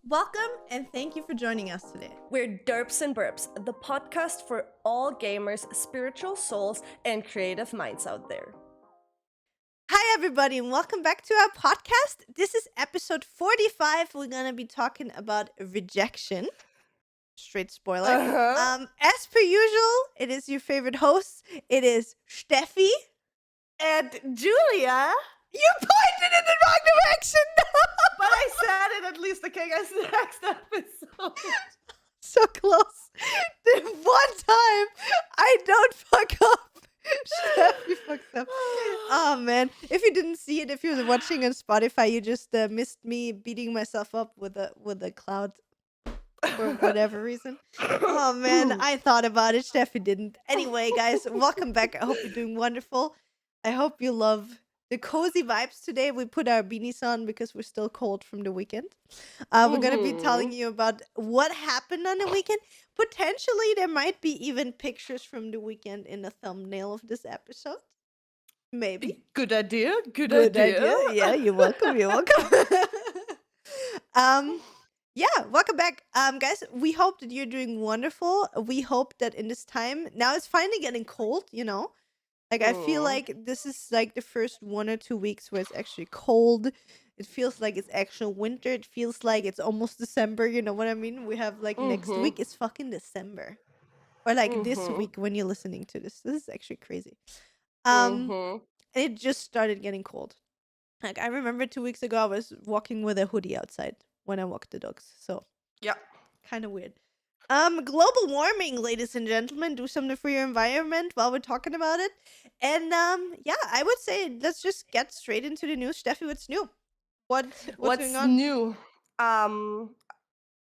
Welcome and thank you for joining us today. We're Derps and Burps, the podcast for all gamers, spiritual souls, and creative minds out there. Hi, everybody, and welcome back to our podcast. This is episode 45. We're going to be talking about rejection. Straight spoiler. As per usual, it is your favorite hosts. It is Steffi. And Julia. You pointed in the wrong direction! But I said it at least, okay, guys, next episode. So close. The one time I don't fuck up. Steffi fucks up. Oh, man. If you didn't see it, if you were watching on Spotify, you just missed me beating myself up with a cloud for whatever reason. Oh, man. I thought about it. Steffi didn't. Anyway, guys, welcome back. I hope you're doing wonderful. I hope you love the cozy vibes today. We put our beanies on because we're still cold from the weekend. We're going to be telling you about what happened on the weekend. Potentially, there might be even pictures from the weekend in the thumbnail of this episode. Maybe. Good idea. Good idea. Yeah, you're welcome. You're welcome. Yeah, welcome back. Guys, we hope that you're doing wonderful. We hope that in this time, now it's finally getting cold, you know? Like, I feel like this is like the first 1 or 2 weeks where it's actually cold. It feels like it's actual winter. It feels like it's almost December. You know what I mean? We have like next week is fucking December. Or like this week when you're listening to this. This is actually crazy. And it just started getting cold. Like, I remember 2 weeks ago I was walking with a hoodie outside when I walked the dogs. So, yeah. Kind of weird. Global warming, ladies and gentlemen. Do something for your environment while we're talking about it. And yeah, I would say let's just get straight into the news. Steffi, what's new? What's going on? New?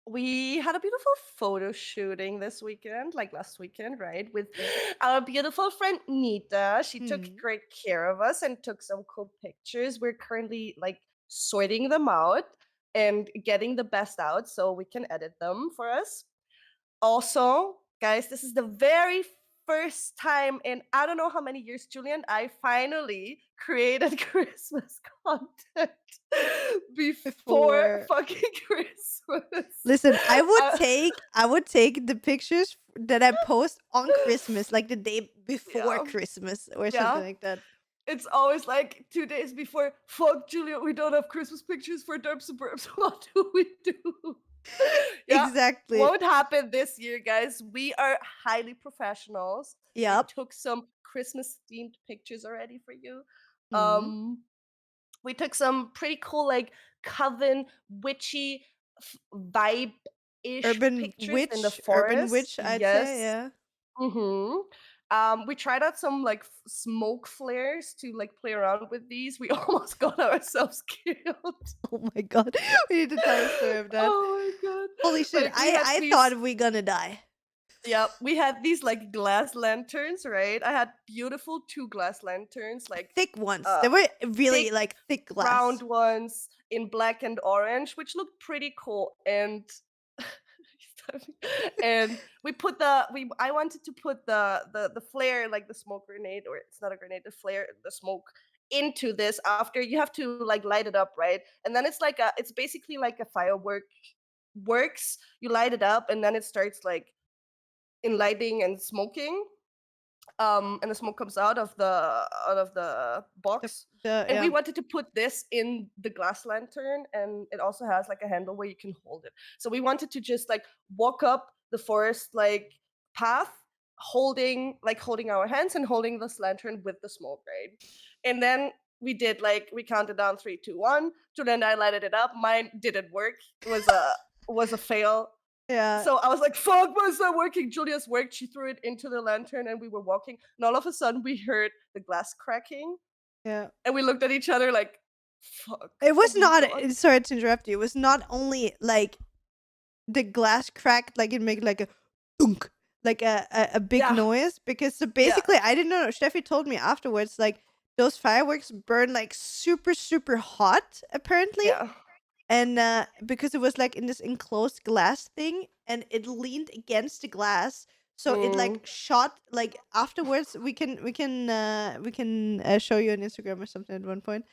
We had a beautiful photo shooting this weekend, like last weekend, right? With our beautiful friend Nita. She took great care of us and took some cool pictures. We're currently like sorting them out and getting the best out so we can edit them for us. Also, guys, this is the very first time in I don't know how many years, Julian, I finally created Christmas content before fucking Christmas. Listen, I would take the pictures that I post on Christmas, like the day before Christmas or something like that. It's always like 2 days before. Fuck, Julia, we don't have Christmas pictures for derps'nburps. What do we do? Exactly. What happened this year, guys? We are highly professionals. Yep. We took some Christmas themed pictures already for you. We took some pretty cool, like coven witchy vibe-ish pictures in the forest. Urban witch, I'd say, yeah. We tried out some like smoke flares to like play around with these. We almost got ourselves killed. Oh my god, we need to tell a story of that. Oh my god, holy shit! Like, I thought we gonna die. Yeah, we had these like glass lanterns, right? I had beautiful 2 glass lanterns, like thick ones. They were really like thick glass, round ones in black and orange, which looked pretty cool. And we put I wanted to put the flare, like the smoke grenade, or it's not a grenade, the smoke into this after. You have to like light it up, right? And then it's basically like a firework works. You light it up and then it starts like in lighting and smoking. And the smoke comes out of the box. And we wanted to put this in the glass lantern, and it also has like a handle where you can hold it. So we wanted to just like walk up the forest like path, holding our hands and holding this lantern with the smoke, right? And then we counted down 3, 2, 1. Julia and I lighted it up. Mine didn't work. It was a fail. Yeah. So I was like, fuck, why is that working? Julia's worked. She threw it into the lantern and we were walking. And all of a sudden we heard the glass cracking. Yeah. And we looked at each other like, fuck. It was not, sorry to interrupt you. It was not only like the glass cracked, like it made like a thunk, like a big noise. Because so basically, I didn't know. Steffi told me afterwards, like those fireworks burn like super, super hot, apparently. Yeah. And because it was like in this enclosed glass thing and it leaned against the glass, so it like shot like afterwards. We can show you on Instagram or something at one point.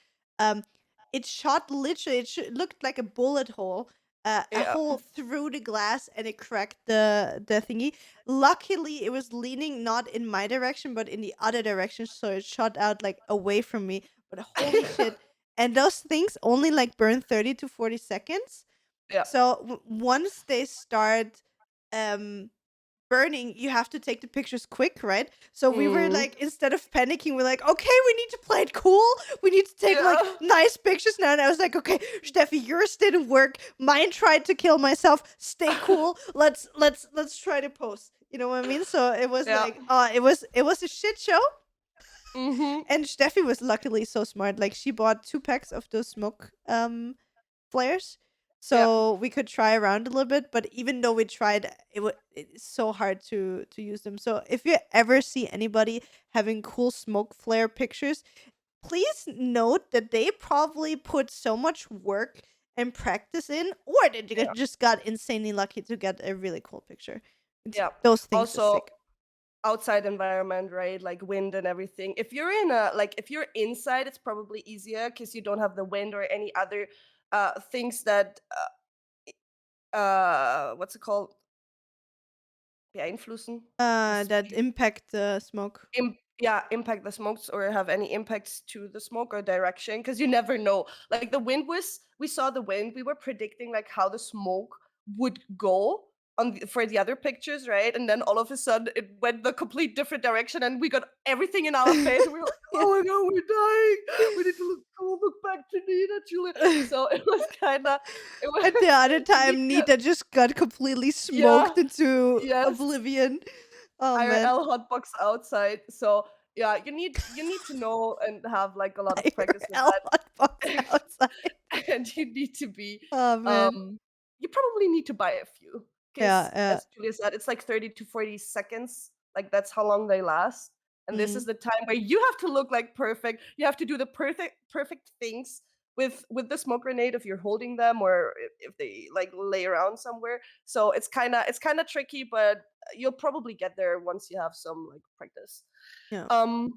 It shot literally. It looked like a bullet hole a Yeah. hole through the glass and it cracked the thingy. Luckily, it was leaning not in my direction but in the other direction, so it shot out like away from me. But holy shit! And those things only like burn 30 to 40 seconds. Yeah. So once they start um burning, you have to take the pictures quick, right? So we were Mm. like, instead of panicking, we're like, okay, we need to play it cool. We need to take like Yeah. nice pictures now. And I was like, okay, Steffi, yours didn't work. Mine tried to kill myself. Stay cool. Let's try to post. You know what I mean? So it was Yeah. like, it was a shit show. Mhm. And Steffi was luckily so smart. Like she bought 2 packs of those smoke flares, Yeah. so we could try around a little bit. But even though we tried, it's so hard to use them. So if you ever see anybody having cool smoke flare pictures, please note that they probably put so much work and practice in, or they Yeah. just got insanely lucky to get a really cool picture. Yeah. Those things are Also, sick. outside environment, right? Like wind and everything. If you're in a like if you're inside, it's probably easier because you don't have the wind or any other things that what's it called? Beeinflussen? Das That impact smoke. yeah, impact the smokes or have any impacts to the smoke or direction because you never know. Like the wind was, we saw the wind, we were predicting like how the smoke would go for the other pictures, right? And then all of a sudden it went the complete different direction and we got everything in our face and we were like, Yeah. oh my god, we're dying. We need to look back to Nina, Julia. So it was kinda it was At the other you need time, to Nita just got completely yeah, smoked into yes. oblivion. Oh man. IRL hotbox outside. So yeah, you need to know and have like a lot of practice with IRL hotbox that. outside. And you need to be Oh man. um you probably need to buy a few Yeah, because yeah. as Julia said, it's like 30 to 40 seconds. Like that's how long they last. And this is Mm, the time where you have to look like perfect. You have to do the perfect things with the smoke grenade if you're holding them or if they like lay around somewhere. So it's kind of tricky, but you'll probably get there once you have some like practice. yeah. Um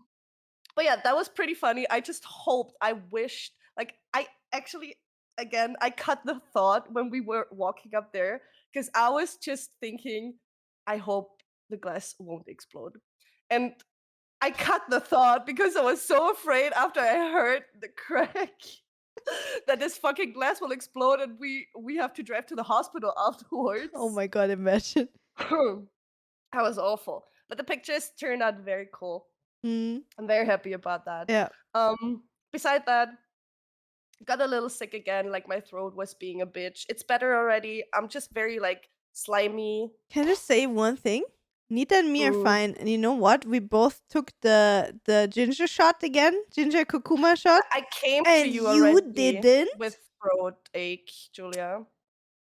but yeah, that was pretty funny. I just hoped, I wished, like, I actually, again, I cut the thought when we were walking up there because I was just thinking, I hope the glass won't explode. And I cut the thought because I was so afraid after I heard the crack that this fucking glass will explode and we have to drive to the hospital Oh afterwards. my god, imagine. That was awful. But the pictures turned out very cool. Mm, I'm very happy about that. yeah. Beside that, got a little sick again, like my throat was being a bitch. It's better already. I'm just very like slimy. Can I just say one thing? Nita and me are Mm. fine, and you know what? We both took the ginger shot again, ginger kurkuma shot, I came to and you you already with didn't. throat ache, Julia.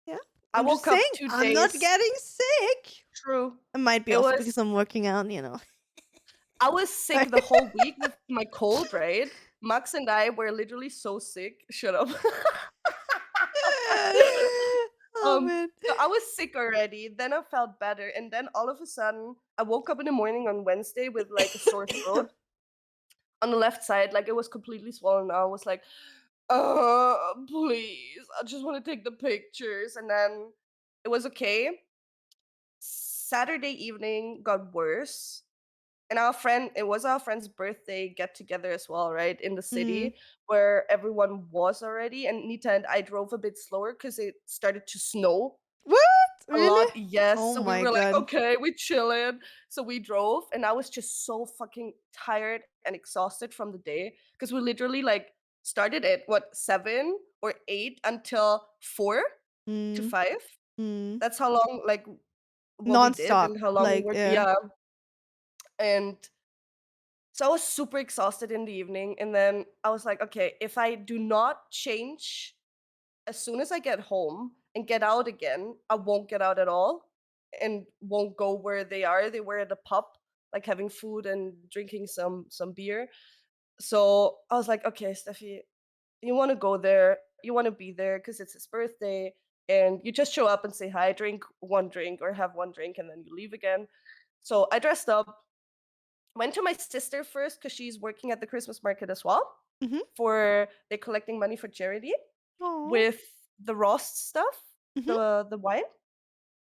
Yeah. I I'm just woke up saying, two I'm not days. getting sick. True. It might be It also was because I'm working out. I was sick the whole week with my cold, right? Max and I were literally so sick. Shut up. Oh man. So I was sick already. Then I felt better, and then all of a sudden, I woke up in the morning on Wednesday with like a sore throat on the left side, like it was completely swollen. I was like, please, I just want to take the pictures." And then it was okay. Saturday evening got worse. And it was our friend's birthday get together as well, right? In the Mm. city where everyone was already. And Nita and I drove a bit slower because it started to snow What? a Really? lot. Yes. Oh So we my were like, god. okay, we chilling. So we drove, and I was just so fucking tired and exhausted from the day because we literally like started at what, 7 or 8 until 4 to Mm. 5. Mm. That's how long, like, what we did Non-stop. and how long we Like, worked. yeah. Yeah. And so I was super exhausted in the evening, and then I was like, okay, if I do not change as soon as I get home and get out again, I won't get out at all and won't go where they are. They were at a pub, like having food and drinking some beer. So I was like, okay, Steffi, you want to go there, you want to be there because it's his birthday, and you just show up and say hi, drink one drink or have one drink, and then you leave again. So I dressed up, went to my sister first because she's working at the Christmas market as well. Mhm. For they're collecting money for charity Aw. with the Rost stuff. Mhm. the wine.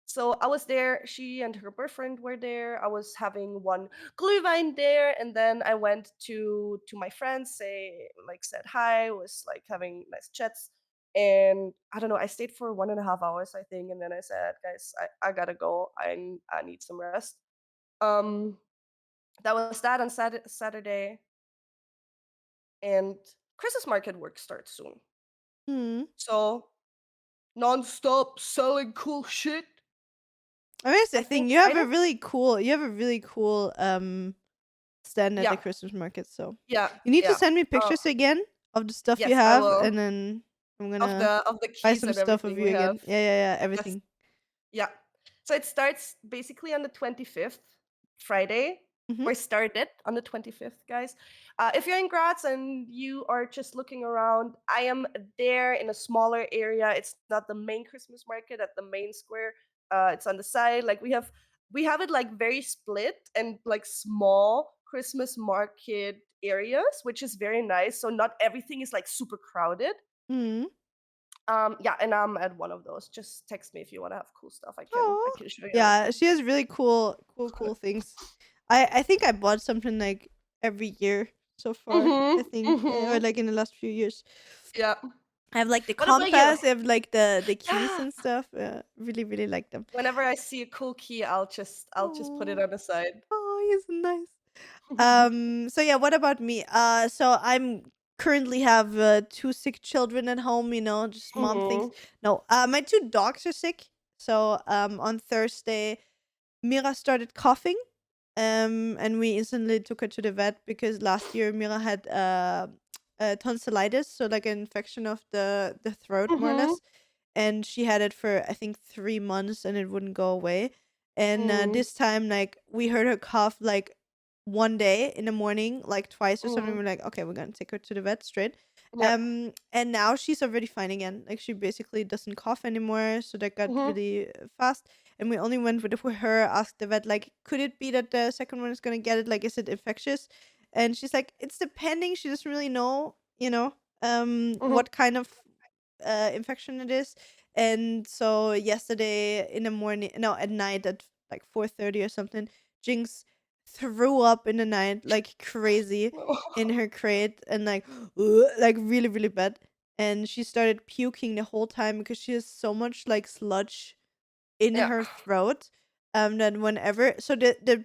So I was there. She and her boyfriend were there. I was having one glühwein there, and then I went to my friends, said hi, was like having nice chats, and I don't know. I stayed for 1.5 hours, I think, and then I said, guys, I gotta go. I need some rest. Um, that was that on Saturday, and Christmas market work starts soon. Mhm. So non-stop selling cool shit. I mean, that's I the thing. think You Friday. have a really cool stand at the Yeah, Christmas market. So yeah, you need to yeah. send me Uh, pictures again of the stuff you yes, I have, will. and then I'm Of gonna the buy keys some and stuff of everything you we again. have. Yeah, yeah, yeah. Yes. Everything. Yeah. So it starts basically on the 25th, Friday, Mhm. or started on the 25th, guys. If you're in Graz and you are just looking around, I am there in a smaller area. It's not the main Christmas market at the main square. It's on the side. Like we have it like very split and like small Christmas market areas, which is very nice. So not everything is like super crowded. Mhm. Yeah, and I'm at one of those. Just text me if you want to have cool stuff. I Oh. can show you Yeah, everything. she has really cool things. I think I bought something like every year so far. I Mhm. think, or Mhm. like in the last few years. Yeah. I have like the What about you? compass. I have like the keys Yeah. and stuff. Really like them. Whenever I see a cool key, I'll just put it Oh, on the side. oh, he's nice. So yeah, what about me? So I'm currently have two sick children at home, just mom things. Mhm. No, my two dogs are sick. So on Thursday, Mira started coughing. And we instantly took her to the vet because last year Mira had tonsillitis, so like an infection of the throat more or Mhm. less, and she had it for I think 3 months and it wouldn't go away. And Mhm. this time, like we heard her cough like one day in the morning, like twice or something. Mhm. We're like, okay, we're gonna take her to the vet straight. Yeah. And now she's already fine again. Like she basically doesn't cough anymore, so that got Mhm. really fast. And we only went with her, asked the vet like, could it be that the second one is gonna get it? Like, is it infectious? And she's like, it's depending. She doesn't really know, Mhm. what kind of infection it is. And so yesterday in the morning, no, at night at like 4:30 or something, Jinx threw up in the night like crazy in her crate and like like really bad. And she started puking the whole time because she has so much like sludge in Yeah. her throat. That whenever, so the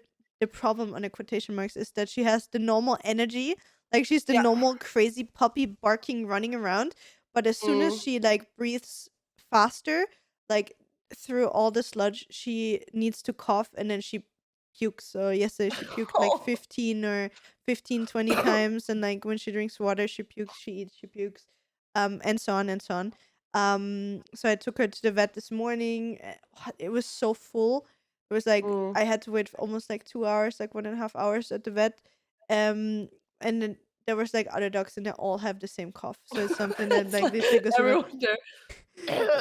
problem on the quotation marks is that she has the normal energy, like she's the Yeah. normal crazy puppy barking running around, but as soon as Mm. she like breathes faster, like through all the sludge, she needs to cough and then she pukes. So yesterday she puked like Oh. 15, 20 times, and like when she drinks water she pukes, she eats, she pukes, and so on and so on. So I took her to the vet this morning. It was so full. It was like Mm. I had to wait for almost like 2 hours, like 1.5 hours at the vet. Um, and then there was like other dogs, and they all have the same cough. So it's something that It's like like literally goes around. everyone there.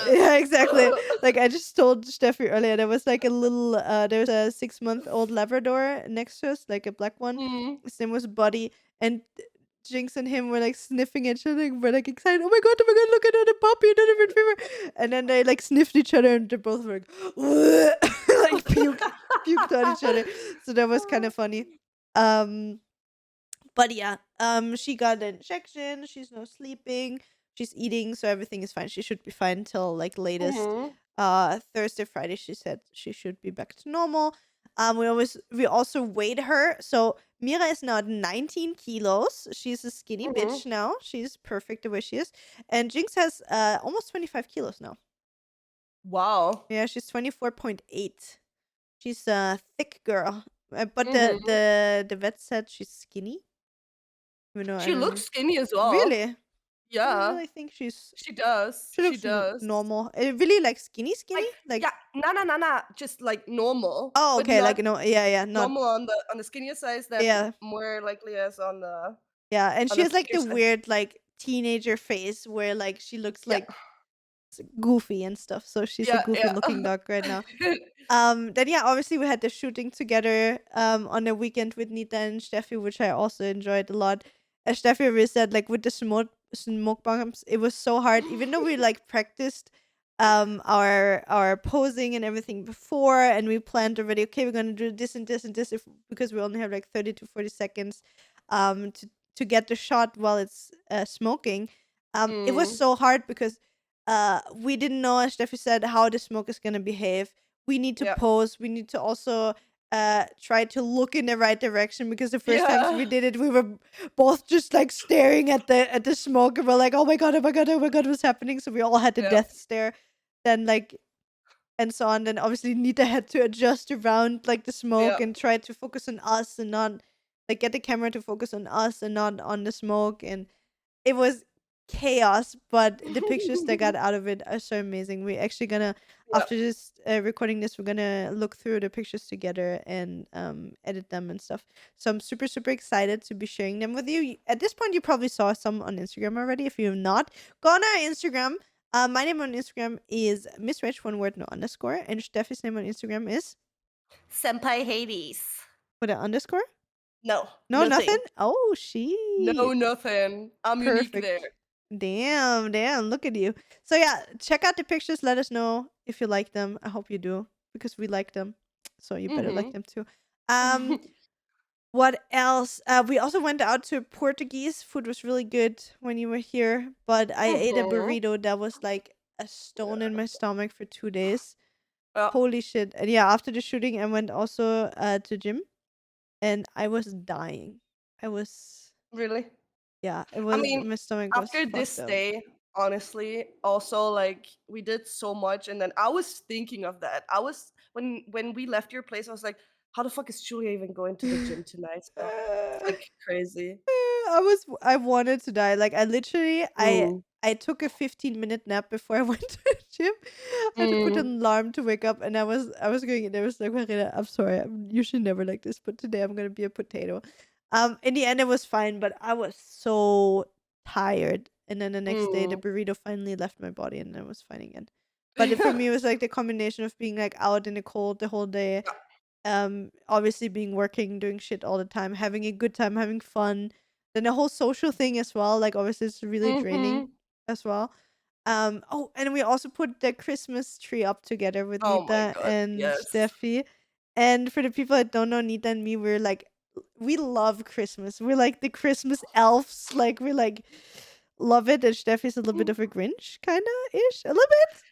Yeah, exactly. Like I just told Steffi earlier, there was like a little there's a 6-month-old Labrador next to us, like a black one. Mm. His name was Buddy, and Jinx and him were like sniffing each other. And we're like excited. Oh my god, look at the puppy, another retriever. And then they like sniffed each other, and they both were like, like puked on each other. So that was kind of funny. Um, but yeah, she got an injection. She's now sleeping. She's eating, so everything is fine. She should be fine till like latest Mhm. Thursday, Friday. She said she should be back to normal. We also weighed her. So Mira is now at 19 kilos. She's a skinny Mhm. bitch now. She's perfect the way she is. And Jinx has almost 25 kilos now. Wow. Yeah, she's 24.8. She's a thick girl. But the Mhm. the the vet said she's skinny. You know, I She don't looks skinny as well. really. I don't Yeah, really think she does. she She looks does. normal. Really like Like, skinny? Like, yeah, no, just like normal, oh, but okay, not like no, yeah, not, normal on the skinnier side, then yeah, more likely as yeah. And on she the has like thicker the side. weird like teenager face where like she looks Yeah, like goofy and stuff. So she's a yeah, goofy yeah. looking dog right now. Then yeah, obviously we had the shooting together on the weekend with Nita and Steffi, which I also enjoyed a lot. As Steffi already said, like with the smoke bombs, it was so hard. Even though we like practiced our posing and everything before, and we planned already, okay, we're gonna do this and this and this, because we only have like 30 to 40 seconds to get the shot while it's smoking. It was Mm. so hard because we didn't know, as Steffi said, how the smoke is gonna behave. We need to Yeah. pose, we need to also try to look in the right direction, because the first times we Yeah. did it, we were both just like staring at the smoke, and we're like, oh my god, oh my god, oh my god, what's happening? So we all had the Yeah. death stare. Then like, and so on. Then obviously Nita had to adjust around like the Yeah. smoke and try to focus on us, and not like get the camera to focus on us and not on the smoke. And it was chaos, but the pictures that got out of it are so amazing. We're actually gonna, Yeah. after this recording this, we're gonna look through the pictures together and edit them and stuff. So I'm super super excited to be sharing them with you. At this point, you probably saw some on Instagram already. If you have not, go on our Instagram. My name on Instagram is MissRage, one word, no underscore, and Steffi's name on Instagram is SenpaiHades. with an underscore. No, No, nothing. nothing. Oh, No, she nothing. I'm unique there. perfect. Damn, damn, look at you. So yeah, check out the pictures. Let us know if you like them. I hope you do, because we like them. So you better like Mm-hmm. them too. Um, what else? We also went out to Portuguese. Food was really good when you were here, but I ate a Mm-hmm. burrito that was like a stone in my stomach for 2 days. Yeah. Holy shit. And yeah, after the shooting, I went also to gym, and I was dying. I was, Really? yeah, it I was, mean, my stomach was after fucked this up. day, honestly, also like we did so much, and then I was thinking of that. I was when we left your place, I was like, how the fuck is Julia even going to the gym tonight? So it's like crazy. I wanted to die. Like I literally Mm. I took a 15-minute nap before I went to the gym. I had to put Mm. an alarm to wake up, and I was going in there, was like, Marina, I'm sorry, I'm usually never like this, but today I'm gonna be a potato. In the end it was fine, but I was so tired. And then the next day the Mm. burrito finally left my body, and I was fine again. But for me it was like the combination of being like out in the cold the whole day, Yeah. obviously being working, doing shit all the time, having a good time, having fun, then the whole social thing as well, like obviously it's really draining Mhm. as well. Oh, and we also put the Christmas tree up together with Oh my Nita god, and yes. Steffi. And for the people that don't know, Nita and me, we're like, we love Christmas, we're like the Christmas elves, like we like love it. And Steffi's a little bit of a Grinch, kind of ish, a little bit,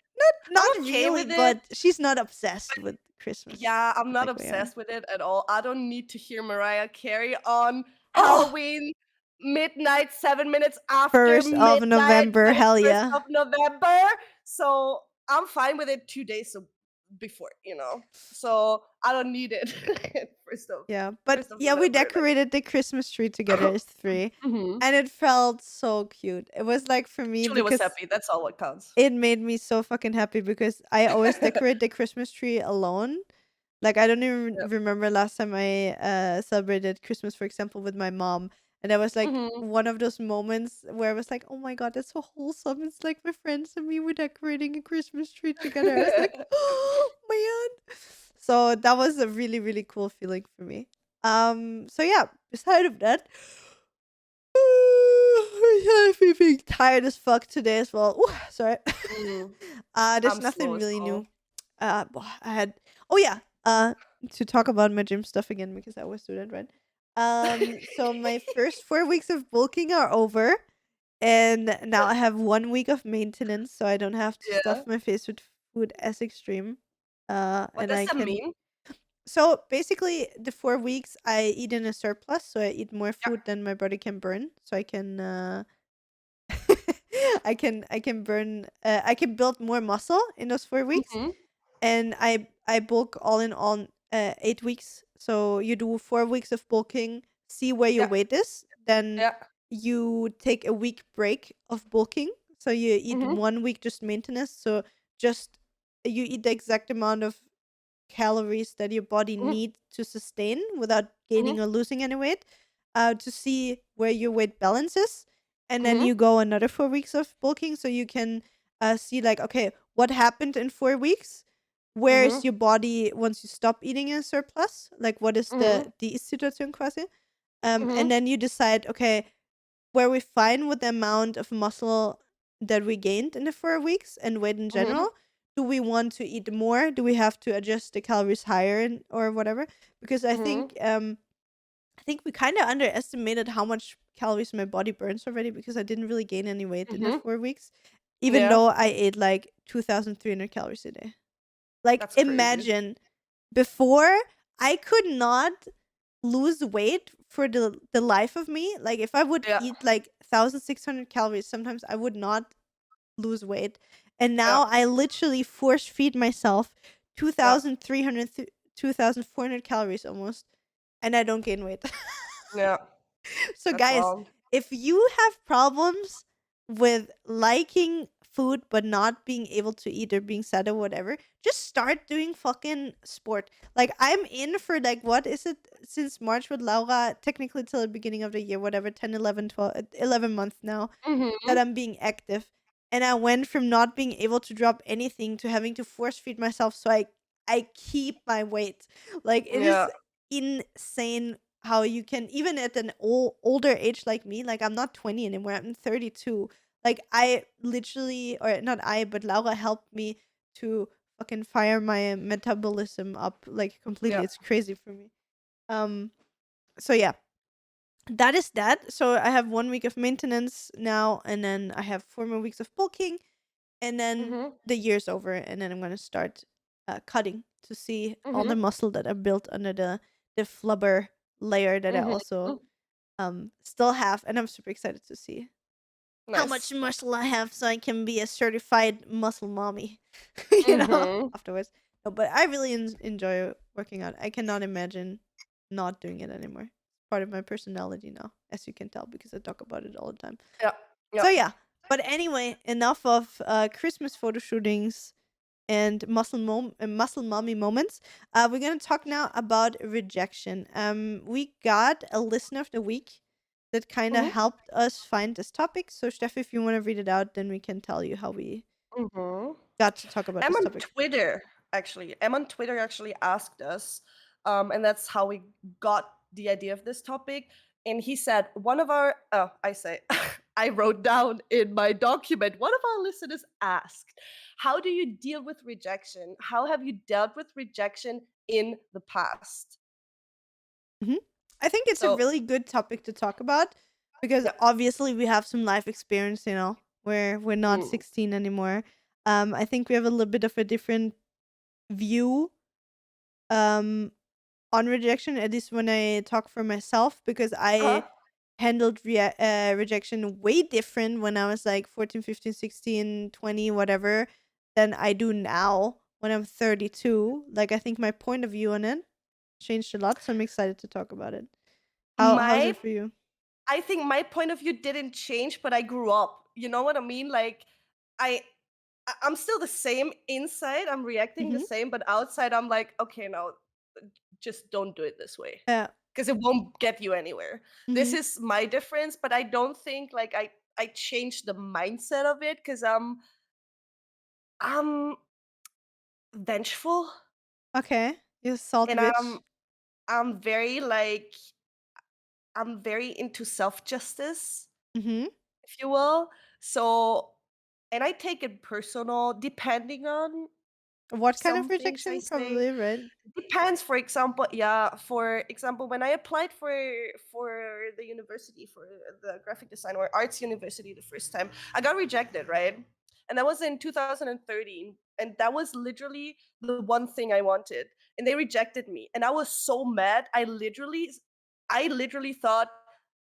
I'm not okay really, with it. but she's not obsessed with Christmas Yeah, I'm not like we are. obsessed with it at all. I don't need to hear Mariah Carey on Oh, Halloween midnight, 7 minutes after 1st of midnight, November, the hell 1st yeah. of November. So I'm fine with it 2 days before, you know. So I don't need it. 1st of Yeah, but 1st of yeah, we November. Like decorated the Christmas tree together as three, Mhm. and it felt so cute. It was like for me Julie was because happy. That's all what counts. it made me so fucking happy, because I always decorate the Christmas tree alone. Like I don't even Yep. remember last time I celebrated Christmas, for example, with my mom. And that was like Mhm. one of those moments where I was like, "Oh my god, that's so wholesome." It's like my friends and me were decorating a Christmas tree together. I was like, "Oh man." So that was a really really cool feeling for me. So yeah, beside of that, I've been being tired as fuck today as well. Ooh, sorry. Mm. There's I'm slow nothing as really well. new. I had, oh yeah, to talk about my gym stuff again, because I always do that, right? So my first 4 weeks of bulking are over, and now I have 1 week of maintenance, so I don't have to Yeah. stuff my face with food as extreme. What And does I that can. mean? So basically, the 4 weeks I eat in a surplus, so I eat more Yeah. food than my body can burn, so I can. I can burn. I can build more muscle in those 4 weeks, Mhm. and I bulk all in all 8 weeks. So you do 4 weeks of bulking, see where your Yeah. weight is, then Yeah. you take a week break of bulking. So you eat Mhm. 1 week just maintenance. So just you eat the exact amount of calories that your body Mhm. needs to sustain without gaining Mhm. or losing any weight, to see where your weight balance is. And then Mhm. you go another 4 weeks of bulking, so you can see, like, okay, what happened in 4 weeks? Where is Mhm. your body once you stop eating a surplus? Like, what is Mhm. the Ist-Situation quasi? And Mhm. then you decide, okay, were we fine with the amount of muscle that we gained in the 4 weeks and weight in Mhm. general? Do we want to eat more? Do we have to adjust the calories higher or whatever? Because Mhm. I think we kind of underestimated how much calories my body burns already because I didn't really gain any weight in the Mhm. 4 weeks, even Yeah. though I ate like 2,300 calories a day. Like, That's crazy. imagine before I could not lose weight for the life of me. Like, if I would Yeah. eat like 1,600 calories, sometimes I would not lose weight. And Yeah. now I literally force feed myself Yeah. 2,300, 2,400 calories almost, and I don't gain weight. Yeah. So, That's guys, wild. if you have problems with liking food but not being able to eat or being sad or whatever, just start doing fucking sport. Like, I'm in for like, what is it, since March with Laura, technically till the beginning of the year, whatever, 10, 11, 12, 11 months now that Mhm. I'm being active. And I went from not being able to drop anything to having to force feed myself so I keep my weight. Like, it Yeah. is insane how you can, even at an older age like me, like I'm not 20 anymore, I'm 32. Like, I literally, or not I, but Laura helped me to fucking fire my metabolism up like completely. Yeah. It's crazy for me. Um so yeah, that is that. So I have 1 week of maintenance now, and then I have 4 more weeks of bulking, and then Mhm. the year's over, and then I'm gonna start cutting to see all the Mhm. muscle that I built under the flubber layer that I Mhm. also still have, and I'm super excited to see how much Nice. muscle I have so I can be a certified muscle mommy, Mhm. afterwards. No, but I really enjoy working out. I cannot imagine not doing it anymore. It's part of my personality now, as you can tell, because I talk about it all the time. Yeah. So Yeah. yeah, but anyway, enough of Christmas photo shootings and muscle mommy moments. We're gonna talk now about rejection. We got a listener of the week that kind of Mhm. helped us find this topic. So, Steph, if you want to read it out, then we can tell you how we Mhm. got to talk about this topic. Em on Twitter actually asked us, and that's how we got the idea of this topic. And he said, one of our, oh, I say, I wrote down in my document, one of our listeners asked, how do you deal with rejection? How have you dealt with rejection in the past? hmm I think it's a So, really good topic to talk about because yeah. obviously we have some life experience, where we're not Mm. 16 anymore. I think we have a little bit of a different view um on rejection, at least when I talk for myself, because Uh-huh. I handled rejection way different when I was like 14, 15, 16, 20, whatever, than I do now when I'm 32. Like, I think my point of view on it changed a lot, so I'm excited to talk about it. How's My it for you? I think my point of view didn't change, but I grew up. You know what I mean? Like I I'm still the same inside. I'm reacting the Mhm. same, but outside I'm like, okay, no, just don't do it this way Yeah. because it won't get you anywhere. This Mhm. is my difference, but I don't think like I changed the mindset of it because I'm vengeful Okay. You salty and bitch. I'm very like I'm very into self-justice, Mhm. if you will. So, and I take it personal depending on What kind of some things I rejection? say. Probably, right? Depends, for example, yeah, for example, when I applied for the university for the graphic design or arts university the first time, I got rejected, right? And that was in 2013, and that was literally the one thing I wanted. And they rejected me, and I was so mad. I literally thought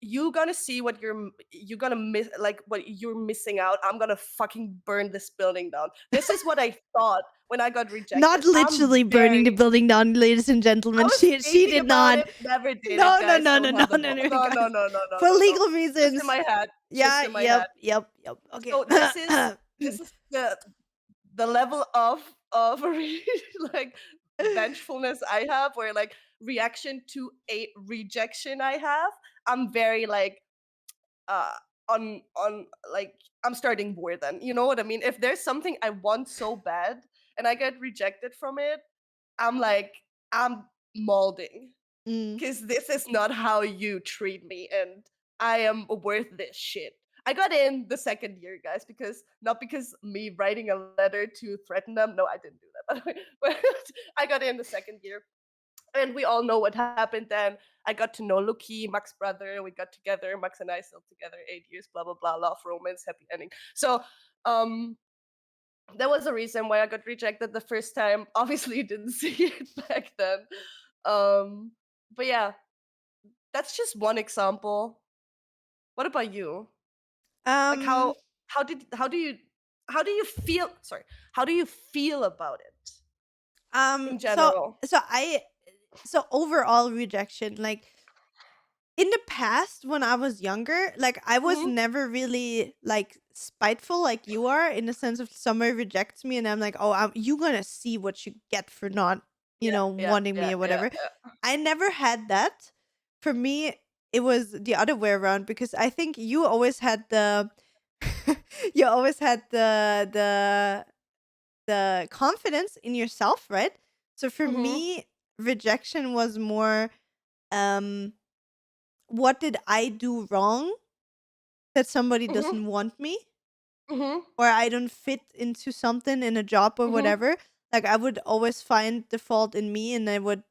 you gonna see what you're gonna miss, like what you're missing out. I'm gonna fucking burn this building down. This is what I thought when I got Not rejected. literally burning the building down, ladies and I gentlemen. was She thinking did about not. it, never did it, No, no, guys. no, no, Don't no, have the no, ball. no, No, no, guys. no, no, no, For no, no. legal Just in reasons. my head. Just Yeah, in my head. yep. Okay. So this is the level of like vengefulness I have, or like reaction to a rejection I have. I'm very like uh on like I'm starting war then. You know what I mean? If there's something I want so bad and I get rejected from it, I'm like I'm molding Mm. because this is not how you treat me, and I am worth this shit. I got in the second year, guys, because not because me writing a letter to threaten them. No, I didn't do that, by the way. But I got in the second year, and we all know what happened then. I got to know Lucky, Max's brother. We got together. Max and I still together 8 years. Blah blah blah. Love, romance, happy ending. So, um, there was a reason why I got rejected the first time. Obviously, you didn't see it back then. Um, but yeah, that's just one example. What about you? Like Um, how do you feel? Sorry, how do you feel about it um, in so general? so I so overall rejection, like in the past when I was younger, like I was Mhm. never really like spiteful like you are, in the sense of somebody rejects me and I'm like, oh, you gonna see what you get for not, Yeah, yeah, wanting yeah, me or yeah, whatever. yeah. I never had that. For me, it was the other way around, because I think you always had the you always had the confidence in yourself, right? So for Mhm. me, rejection was more, um what did I do wrong that somebody Mhm. doesn't want me, Mhm. or I don't fit into something in a job or Mhm. whatever. Like I would always find the fault in me, and I would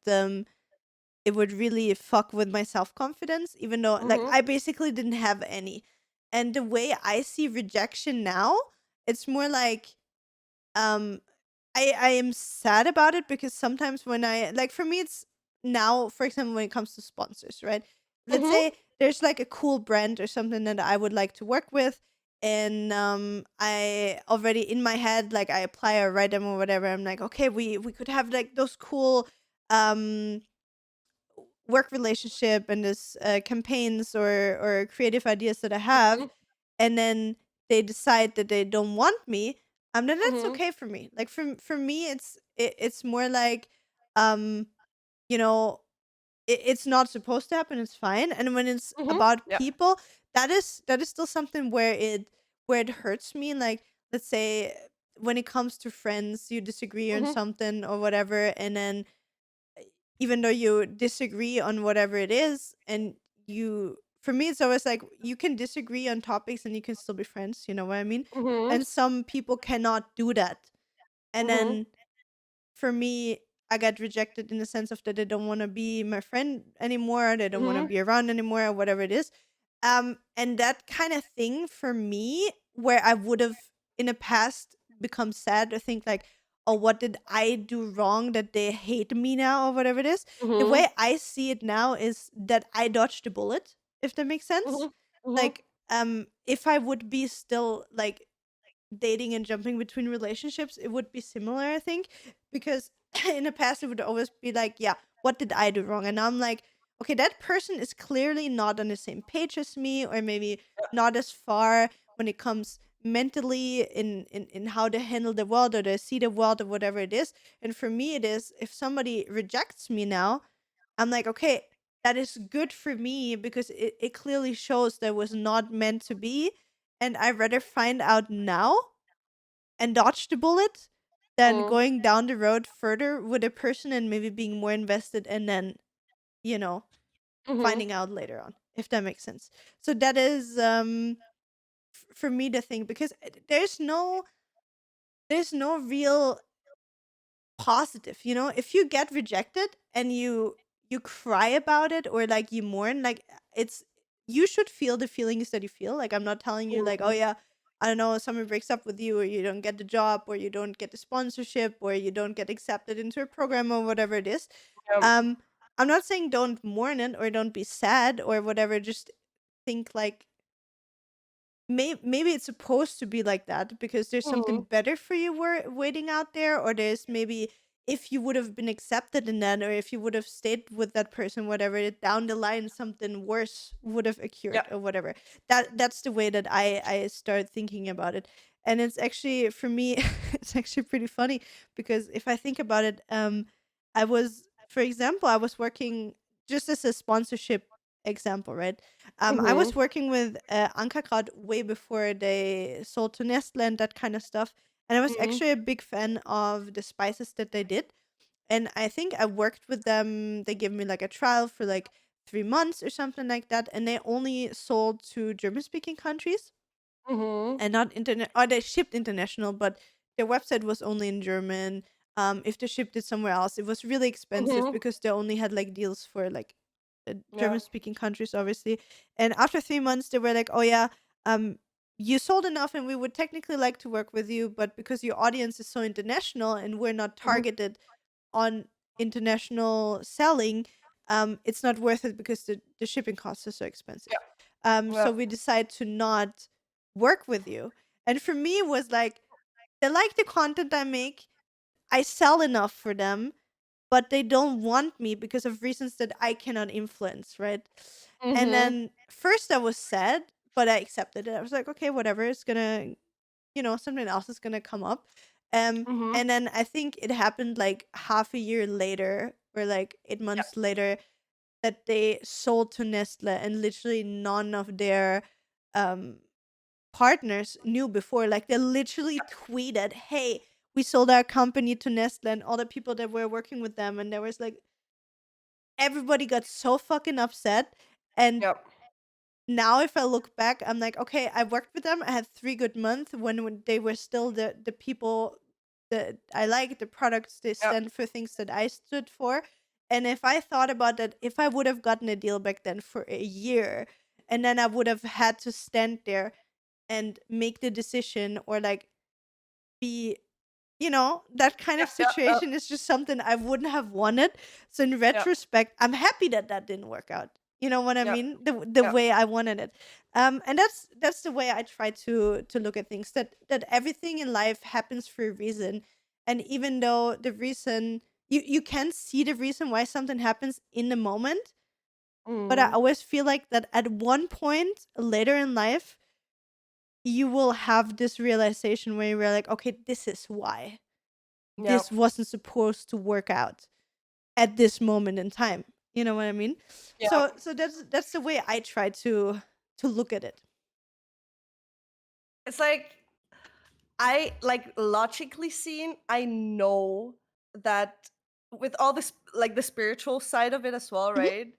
it would really fuck with my self-confidence, even though like Mhm. I basically didn't have any. And the way I see rejection now, it's more like, um I am sad about it, because sometimes when I like, for me it's now, for example, when it comes to sponsors, right? Let's Mhm. say there's like a cool brand or something that I would like to work with, and I already in my head, like I apply or write them or whatever, I'm like, okay, we could have like those cool um work relationship and this campaigns or creative ideas that I have, Mhm. and then they decide that they don't want me, then that's Mhm. okay for me. Like for me, it's more like, um, you know, it's not supposed to happen. It's fine. And when it's Mhm. about Yeah. people, that is still something where it hurts me. Like, let's say when it comes to friends, you disagree on Mhm. something or whatever, and then even though you disagree on whatever it is, and you for me it's always like, you can disagree on topics and you can still be friends, you know what I mean? Mhm. And some people cannot do that. And Mhm. then for me, I got rejected in the sense of that they don't want to be my friend anymore, they don't want to Mhm. be around anymore, or whatever it is. And that kind of thing for me, where I would have in the past become sad to think like, oh, what did I do wrong that they hate me now, or whatever it is? The Mhm. way I see it now is that I dodged a bullet, if that makes sense. Mhm. Mhm. Like, if I would be still like dating and jumping between relationships, it would be similar, I think, because in the past it would always be like, yeah, what did I do wrong? And now I'm like, okay, that person is clearly not on the same page as me, or maybe not as far when it comes mentally in how to handle the world or to see the world or whatever it is. And for me, it is, if somebody rejects me now, I'm like, okay, that is good for me, because it clearly shows that was not meant to be. And I'd rather find out now and dodge the bullet than Mhm. going down the road further with a person and maybe being more invested, and then, you know, Mhm. finding out later on, if that makes sense. So that is, for me, the thing, because there's no real positive, if you get rejected and you cry about it, or like you mourn, like, it's you should feel the feelings that you feel. Like, I'm not telling you like, oh Mhm. yeah, I don't know, someone breaks up with you, or you don't get the job, or you don't get the sponsorship, or you don't get accepted into a program, or whatever it is. Yeah. um I'm not saying don't mourn it or don't be sad or whatever, just think like, maybe it's supposed to be like that, because there's something Mhm. better for you waiting out there, or there's maybe, if you would have been accepted in that, or if you would have stayed with that person, whatever, down the line something worse would have Yeah. occurred, or whatever. That's the way that I start thinking about it. And it's actually, for me, it's actually pretty funny, because if I think about it, I was, for example, I was working, just as a sponsorship example, right? I Mhm. was working with Ankerkrad way before they sold to Nestle and that kind of stuff. And I was Mhm. actually a big fan of the spices that they did. And I think I worked with them. They gave me like a trial for like 3 months or something like that. And they only sold to German speaking countries. Mhm. and not internet, or they shipped international, but their website was only in German. If they shipped it somewhere else, it was really expensive Mhm. because they only had like deals for like Yeah. German speaking countries, obviously. And after 3 months, they were like, "Oh yeah, um, you sold enough, and we would technically like to work with you, but because your audience is so international and we're not Mhm. targeted on international selling, it's not worth it because the shipping costs are so expensive. Yeah. So Yeah. we decide to not work with you." And for me, it was like they like the content I make. I sell enough for them, but they don't want me because of reasons that I cannot influence, right? And Mhm. then first I was sad, but I accepted it. I was like, okay, whatever. It's gonna, something else is gonna come up. Mhm. And then I think it happened like half a year later, or like eight Yeah. months later, that they sold to Nestle, and literally none of their um partners knew before. Like they literally tweeted, "Hey, we sold our company to Nestle," and all the people that were working with them, and there was like everybody got so fucking upset. And Yeah. now if I look back, I'm like, okay, I worked with them. I had 3 good months when they were still the people that I like, the products they Yeah. stand for, things that I stood for. And if I thought about that, if I would have gotten a deal back then for a year, and then I would have had to stand there and make the decision, or like be, that kind Yeah. of Yeah. Yeah. situation is just something I wouldn't have wanted. So in Yeah. retrospect, I'm happy that that didn't work out. You know what I Yeah. mean? The Yeah. way I wanted it. And that's the way I try to look at things. That everything in life happens for a reason, and even though the reason, you can see the reason why something happens in the moment, but I Mhm. always feel like that at one point later in life, you will have this realization where you're like, okay, this is why Yeah. this wasn't supposed to work out at this moment in time. You know what I mean? Yeah. So that's the way I try to look at it. It's like I like logically seen, I know that with all this like the spiritual side of it as well, Mhm. right?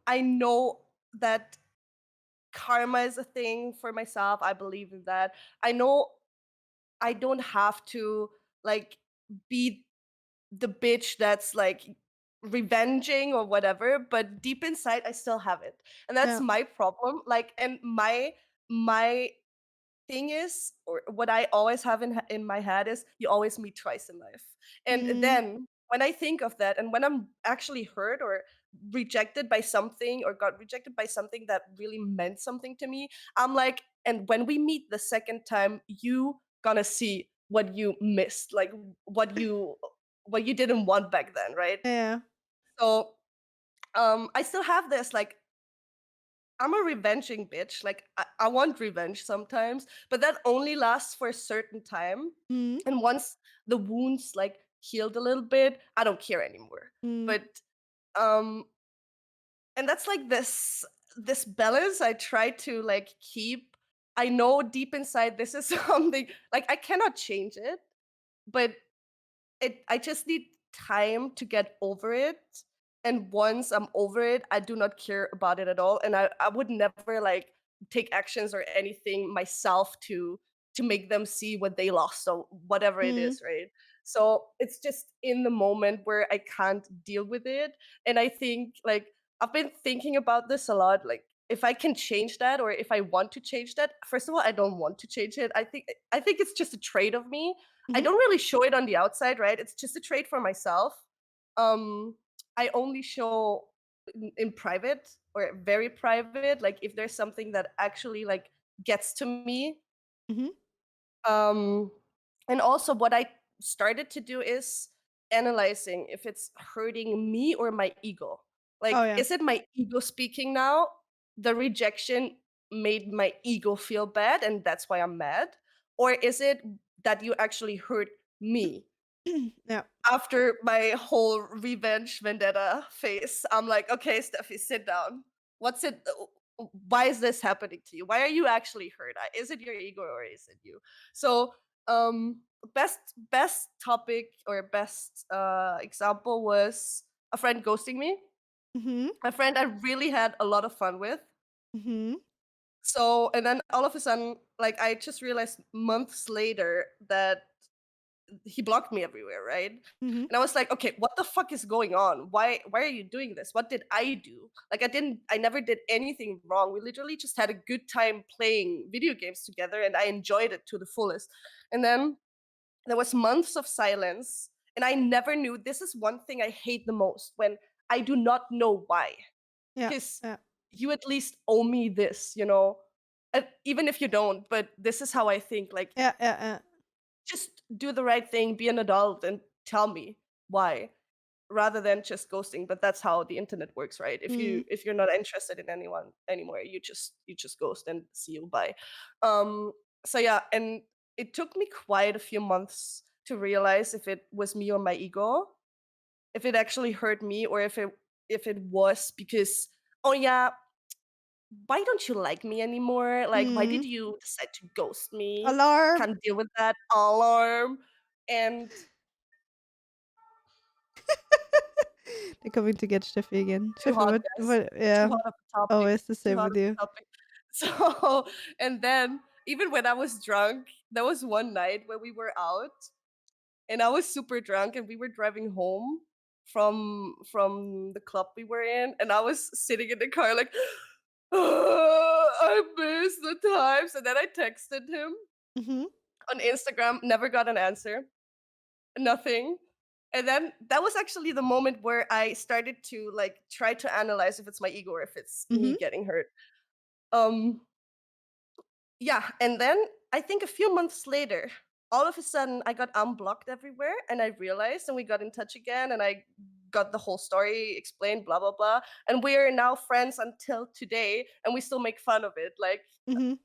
I know that karma is a thing for myself. I believe in that. I know I don't have to like be the bitch that's like revenging or whatever, but deep inside I still have it. And that's Yeah. my problem. Like and my thing is, or what I always have in my head is, you always meet twice in life. And Mm, then when I think of that, and when I'm actually hurt or rejected by something, or got rejected by something that really meant something to me, I'm like, and when we meet the second time, you gonna see what you missed, like what you didn't want back then, right? yeah. So I still have this like I'm a revenging bitch. Like I want revenge sometimes, but that only lasts for a certain time. Mm, And once the wounds like healed a little bit, I don't care anymore. mm, But um and that's like this balance I try to like keep. I know deep inside this is something like I cannot change it, but I just need time to get over it. And once I'm over it, I do not care about it at all. And I would never like take actions or anything myself to make them see what they lost or whatever it mm, is, right? So it's just in the moment where I can't deal with it. And I think like I've been thinking about this a lot. Like if I can change that, or if I want to change that, first of all, I don't want to change it. I think it's just a trait of me. I mhm, don't really show it on the outside, right? It's just a trait for myself. I only show in private or very private, like if there's something that actually like gets to me. mhm. Um, and also what I started to do is analyzing if it's hurting me or my ego. Oh Like, yeah. is it my ego speaking now? The rejection made my ego feel bad and that's why I'm mad? Or is it that you actually hurt me? Yeah. After my whole revenge vendetta phase, I'm like, okay, Steffi, sit down. What's it? Why is this happening to you? Why are you actually hurt? Is it your ego or is it you? So, best topic or best example was a friend ghosting me. Mhm, A friend I really had a lot of fun with. mhm, So, and then all of a sudden, like I just realized months later that he blocked me everywhere, right? Mhm. And I was like, okay, what the fuck is going on? Why are you doing this? What did I do? Like I never did anything wrong. We literally just had a good time playing video games together and I enjoyed it to the fullest. And then there was months of silence and I never knew. This is one thing I hate the most, when I do not know why. Yeah. Cuz Yeah. you at least owe me this, you know? Even if you don't, but this is how I think. Like, Yeah. Yeah. Yeah. just do the right thing, be an adult, and tell me why, rather than just ghosting. But that's how the internet works, right? Mhm. If you're not interested in anyone anymore, you just ghost and see you, bye. um so yeah, and it took me quite a few months to realize if it was me or my ego, if it actually hurt me, or if it was because, oh yeah, why don't you like me anymore? Like, why did Mhm. you decide to ghost me? Alarm. Can't deal with that alarm. And They're coming to get Steffi again. too Steffi, hot, what? guys. What? Too Yeah. hot of a topic. Always the Too same hot with of you. a topic. So, and then even when I was drunk, there was one night where we were out and I was super drunk and we were driving home from the club we were in, and I was sitting in the car like, "Ah, I miss the times." And then I texted him Mhm. on Instagram, never got an answer, nothing. And then that was actually the moment where I started to like try to analyze if it's my ego or if it's me Mhm. getting hurt. Um yeah, and then I think a few months later, all of a sudden I got unblocked everywhere and I realized, and we got in touch again and I got the whole story explained, blah blah blah. And we are now friends until today and we still make fun of it. Like, Mhm.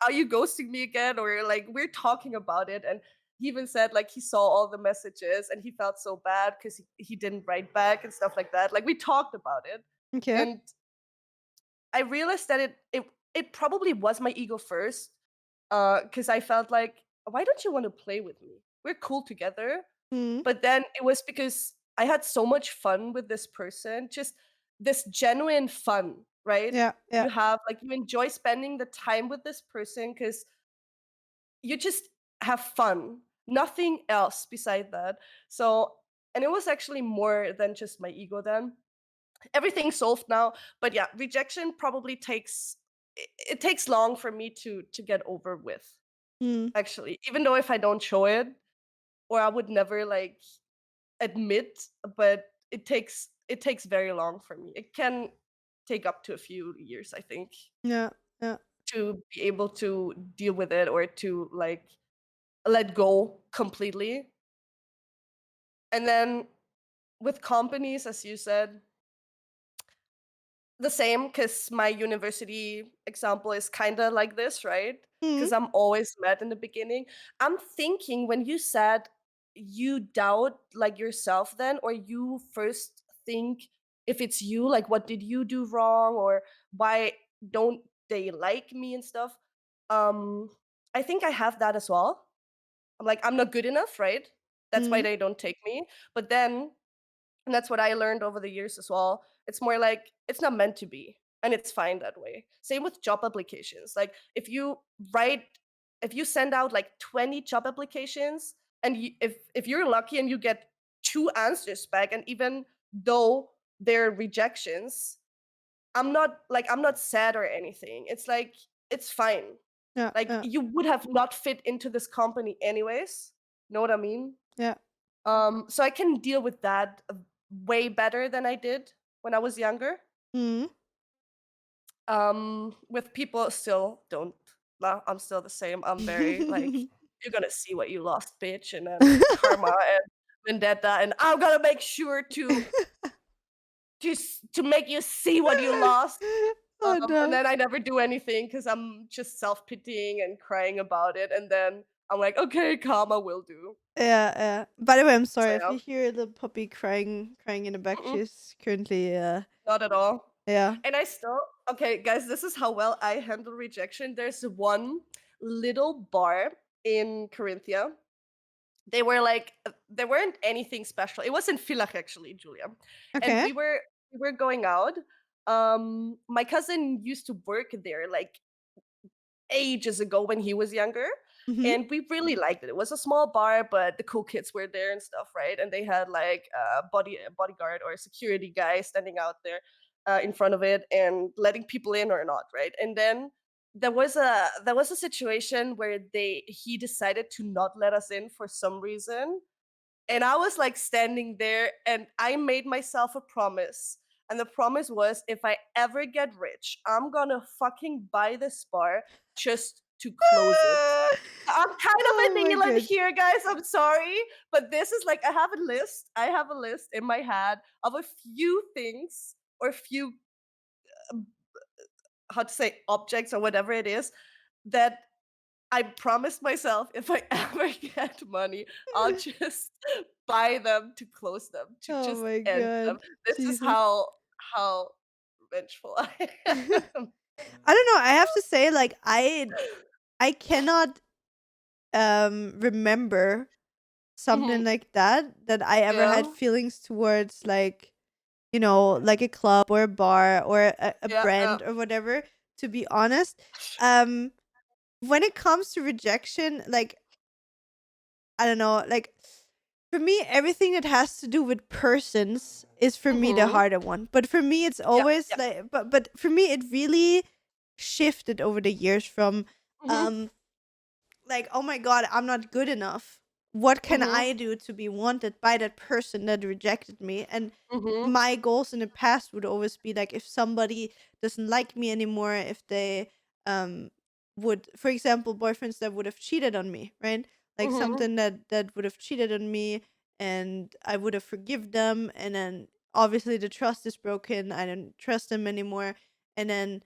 are you ghosting me again? Or like, we're talking about it. And he even said like he saw all the messages and he felt so bad because he didn't write back and stuff like that. Like, we talked about it. Okay. And I realized that it probably was my ego first, because I felt like, why don't you want to play with me? We're cool together. Mhm. But then it was because I had so much fun with this person, just this genuine fun, right? Yeah. Yeah. You have like, you enjoy spending the time with this person because you just have fun, nothing else beside that. So, and it was actually more than just my ego then. Everything's solved now, but yeah, rejection probably takes, it takes long for me to get over with, Mhm. actually, even though if I don't show it, or I would never like admit, but it takes very long for me. It can take up to a few years, I think, Yeah. Yeah. to be able to deal with it or to like let go completely. And then with companies, as you said, the same, because my university example is kind of like this, right? Mhm. Because I'm always mad in the beginning. I'm thinking when you said you doubt like yourself then, or you first think if it's you, like what did you do wrong, or why don't they like me and stuff. Um, I think I have that as well. I'm like, I'm not good enough, right? That's why Mhm. they don't take me. But then, and that's what I learned over the years as well. It's more like it's not meant to be. And it's fine that way. Same with job applications. Like, write, if you send out like 20 job applications, and if you're lucky and you get two answers back, and even though they're rejections, I'm not sad or anything. It's like, it's fine. Yeah. Like, Yeah. you would have not fit into this company anyways. Know what I mean? Yeah. So I can deal with that way better than I did when I was younger. Mhm. With people, still don't. No, I'm still the same. I'm very like, you're gonna see what you lost, bitch, and then karma and vendetta, and I'm gonna make sure to make you see what you lost. Oh And no. then I never do anything because I'm just self pitying and crying about it, and then I'm like, okay, karma will do. Yeah, yeah. By the way, I'm So sorry if yeah. you hear the puppy crying in the back. Mm-mm, She's currently not at all. yeah. And I still, okay, guys, this is how well I handle rejection. There's one little bar in Corinthia. They were like, they weren't anything special. It was in Villach actually, Julia. And Okay. we were going out. My cousin used to work there like ages ago when he was younger. Mhm. And we really liked it. It was a small bar, but the cool kids were there and stuff, right? And they had like a bodyguard or a security guy standing out there in front of it and letting people in or not, right? And then there was a situation where he decided to not let us in for some reason, and I was like standing there and I made myself a promise. And the promise was if I ever get rich, I'm gonna fucking buy this bar just to close it. I'm kind of Oh ending my it god. here, guys. I'm sorry. But this is like, I have a list. I have a list in my head of a few things or few, how to say, objects or whatever it is that I promised myself if I ever get money, I'll just buy them to close them, to Oh just my end them. god. This is Jesus. how vengeful I am. I don't know. I have to say, like, I cannot remember something Mhm. like that I ever had Yeah. feelings towards, like, like a club or a bar or a Yeah, yeah. brand or whatever, to be honest. Um when it comes to rejection, like, I don't know, like, for me, everything that has to do with persons is for me the Mhm. harder one. But for me, it's Yeah, always yeah. like, but for me, it really shifted over the years from, Mhm. um, like, oh my god, I'm not good enough. What can Mhm. I do to be wanted by that person that rejected me? And Mhm. my goals in the past would always be like, if somebody doesn't like me anymore, if they um would, for example, boyfriends that would have cheated on me, right? Like Mhm. something that would have cheated on me, and I would have forgive them, and then obviously the trust is broken. I don't trust them anymore, and then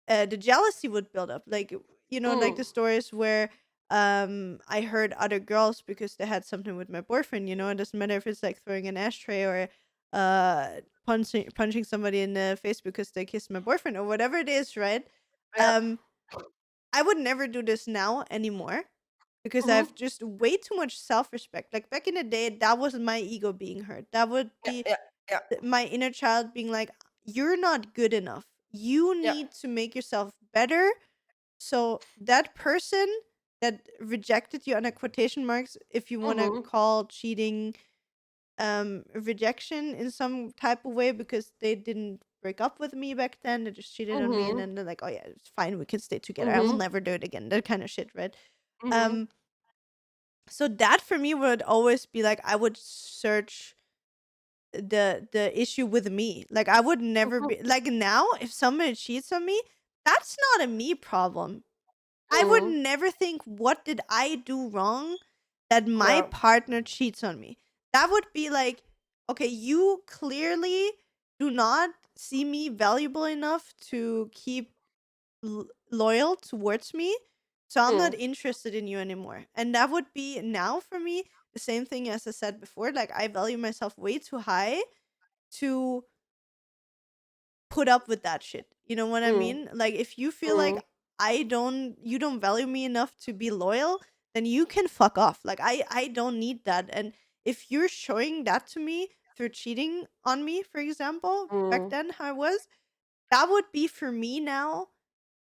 the jealousy would build up, like, like Mm. the stories where I heard other girls because they had something with my boyfriend. It doesn't matter if it's like throwing an ashtray or punching somebody in the face because they kissed my boyfriend or whatever it is, right? Yeah. um I would never do this now anymore because I Mhm. have just way too much self-respect. Like back in the day, that was my ego being hurt. That would Yeah, be yeah, yeah. my inner child being like, you're not good enough. You Yeah. need to make yourself better. So that person that rejected you, under quotation marks, if you want to Mhm. call cheating rejection in some type of way, because they didn't break up with me back then, they just cheated on me, and Mhm. then they're like, oh yeah, it's fine, we can stay together, I will Mhm. never do it again, that kind of shit, right? Mhm. um so that for me would always be like, I would search the issue with me. Like, I would never Mhm. be like, now if somebody cheats on me, that's not a me problem. I would Mhm. never think, what did I do wrong that my Yeah. partner cheats on me? That would be like, okay, you clearly do not see me valuable enough to keep loyal towards me. So I'm not Mm. interested in you anymore. And that would be now for me the same thing as I said before. Like, I value myself way too high to put up with that shit. You know what I Mm. mean? Like, if you feel like Mm. you don't value me enough to be loyal, then you can fuck off. Like, I don't need that. And if you're showing that to me through cheating on me, for example, back Mm. then how I was, that would be for me now,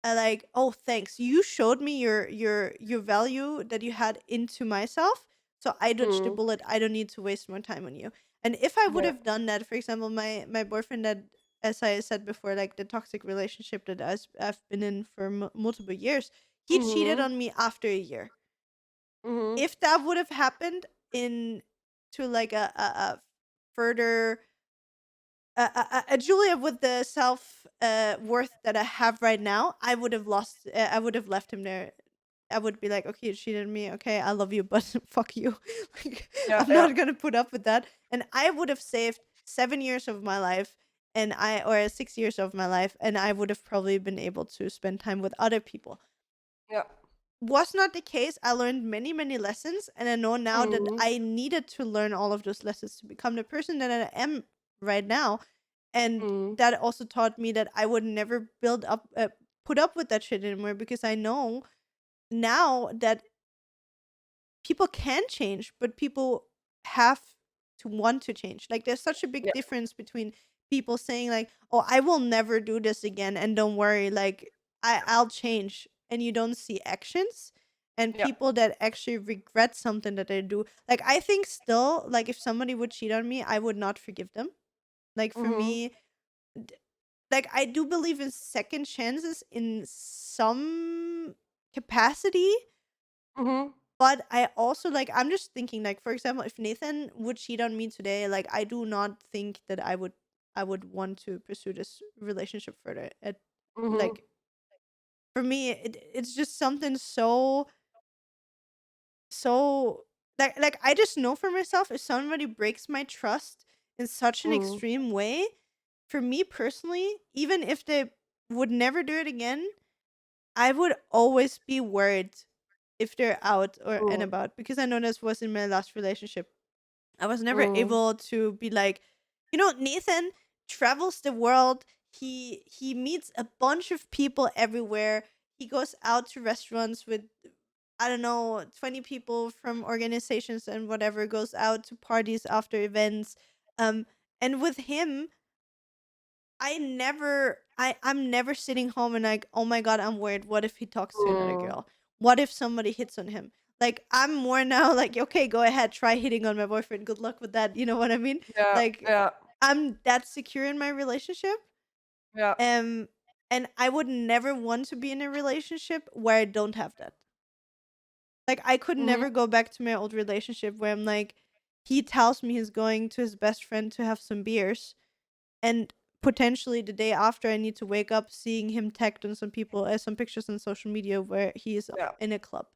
like, oh, thanks, you showed me your value that you had into myself, so I dodged the Mm. bullet, I don't need to waste more time on you. And if I would Yeah. have done that, for example, my boyfriend that, as I said before, like the toxic relationship that I've been in for multiple years, he cheated Mhm. on me after a year. Mhm. If that would have happened in to like a further Julia, with the self worth that I have right now, I would have lost. I would have left him there. I would be like, okay, you cheated on me. Okay, I love you, but fuck you. Like, Yeah, I'm yeah. not gonna put up with that. And I would have saved 7 years of my life, or 6 years of my life, and I would have probably been able to spend time with other people. Yeah. Was not the case. I learned many, many lessons, and I know now that Mhm. I needed to learn all of those lessons to become the person that I am right now. And Mhm. that also taught me that I would never put up with that shit anymore, because I know now that people can change, but people have to want to change. Like, there's such a big Yeah. difference between people saying like, "Oh, I will never do this again," and don't worry, like, I'll change. and you don't see actions and Yeah. people that actually regret something that they do. Like I think still like if somebody would cheat on me, I would not forgive them. Like for Mhm. me, d- like I do believe in second chances in some capacity, Mhm. but I also like I'm just thinking like for example, if Nathan would cheat on me today, like I do not think that I would want to pursue this relationship further. Mhm. Like for me it's just something so like I just know for myself if somebody breaks my trust in such an Mhm. extreme way, for me personally, even if they would never do it again, I would always be worried if they're out or and Mhm. about because I know this was in my last relationship. I was never Mhm. able to be like, Nathan travels the world. He meets a bunch of people everywhere. He goes out to restaurants with I don't know, 20 people from organizations and whatever, goes out to parties after events. Um and with him, I'm never sitting home and like, oh my god, I'm worried. What if he talks to another Mhm. girl? What if somebody hits on him? Like I'm more now like, okay, go ahead, try hitting on my boyfriend. Good luck with that. You know what I mean? Yeah. Like Yeah. I'm that secure in my relationship. Yeah. Um and I would never want to be in a relationship where I don't have that. Like I could Mhm. never go back to my old relationship where I'm like, he tells me he's going to his best friend to have some beers and potentially the day after I need to wake up seeing him tagged on some pictures on social media where he is Yeah. in a club.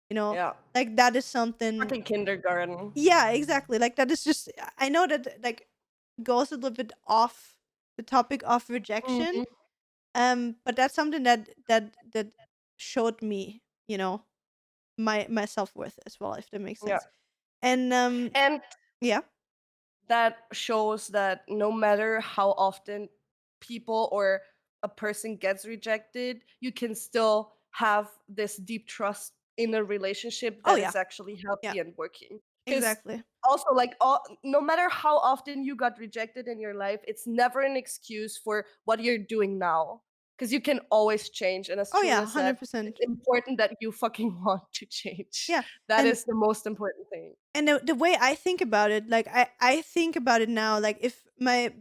You know, Yeah. like that is something. Fucking kindergarten. Yeah, exactly. Like that is just. I know that like goes a little bit off the topic of rejection. Mhm. But that's something that showed me, my self worth as well, if that makes Yeah. sense. And And yeah. that shows that no matter how often people or a person gets rejected, you can still have this deep trust in a relationship Oh that yeah, is actually yeah, healthy and working. Because exactly. also, like, no matter how often you got rejected in your life, it's never an excuse for what you're doing now. Because you can always change. And as Oh yeah, Julia said, 100%. it's important that you fucking want to change. Yeah, That and is the most important thing. the way I think about it, like I think about it now, like if my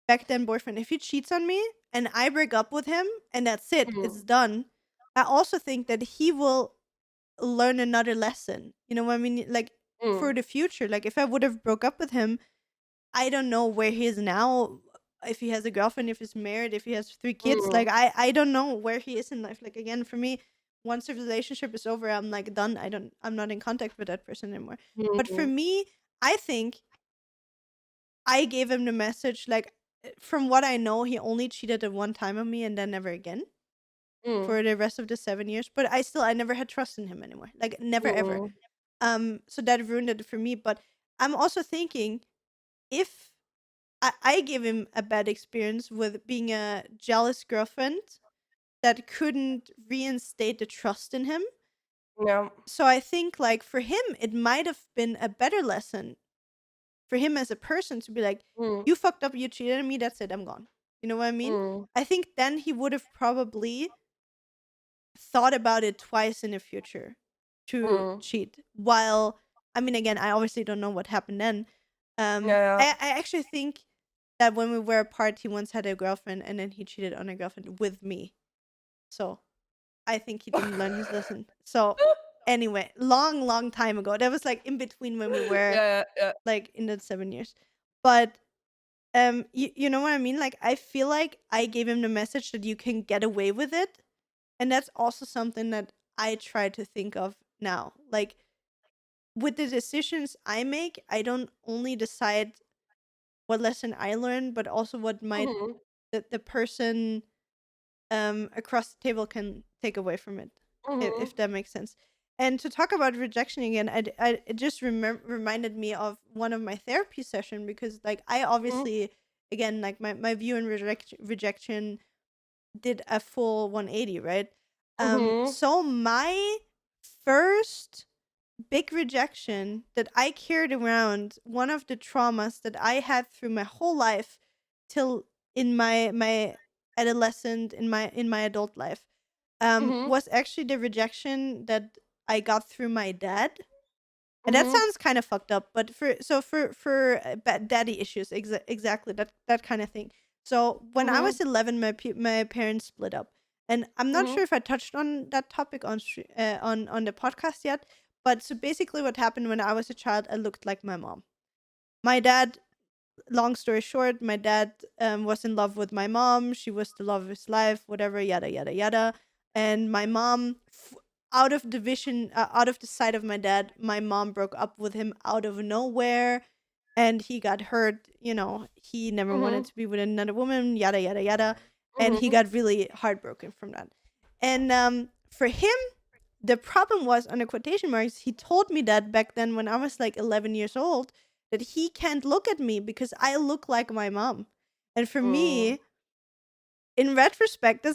back then boyfriend, if he cheats on me and I break up with him and that's it, it's Mm, done. I also think that he will learn another lesson. You know what I mean? Like for mm, the future. Like if I would have broke up with him, I don't know where he is now. If he has a girlfriend, if he's married, if he has 3 kids, like mm, I don't know where he is in life. Like again, for me, once the relationship is over, I'm like done. I'm not in contact with that person anymore. But for mm, me, I think I gave him the message like from what I know, he only cheated at one time on me and then never again mm, for the rest of the 7 years. But I never had trust in him anymore. Like never ever. mm, So that ruined it for me. But I'm also thinking if I gave him a bad experience with being a jealous girlfriend that couldn't reinstate the trust in him. yeah, So I think like for him it might have been a better lesson for him as a person to be like, mm, you fucked up, you cheated on me, that's it, I'm gone. You know what I mean? mm, I think then he would have probably thought about it twice in the future to mm, cheat. While I mean again, I obviously don't know what happened then. yeah, I actually think that when we were apart, he once had a girlfriend and then he cheated on a girlfriend with me. So I think he didn't learn his lesson. So anyway, long, long time ago. That was like in between when we yeah, were yeah, yeah, like in the 7 years. But you know what I mean? Like I feel like I gave him the message that you can get away with it. And that's also something that I try to think of now. Like with the decisions I make, I don't only decide what lesson I learned, but also what might mhm, the person across the table can take away from it, mhm, if that makes sense. And to talk about rejection again, it just reminded me of one of my therapy session because like I mhm, obviously again like my view on rejection did a full 180, right? mhm, So my first big rejection that I carried around, one of the traumas that I had through my whole life till in my adolescent in my adult life. Mhm. was actually the rejection that I got through my dad. And that Mhm. sounds kind of fucked up, but for daddy issues, exactly that kind of thing. So when I was Mhm. 11, my parents split up, and I'm not Mhm. sure if I touched on that topic on the podcast yet. But so basically, what happened when I was a child, I looked like my mom. My dad, long story short, my dad was in love with my mom. She was the love of his life, whatever, yada yada yada. And my mom, out of the vision, out of the sight of my dad, my mom broke up with him out of nowhere, and he got hurt. He never wanted Mhm. to be with another woman, yada yada yada, and he Mhm. got really heartbroken from that. And for him, the problem was, under quotation marks, he told me that back then when I was like 11 years old, that he can't look at me because I look like my mom. And for Mm. me, in retrospect,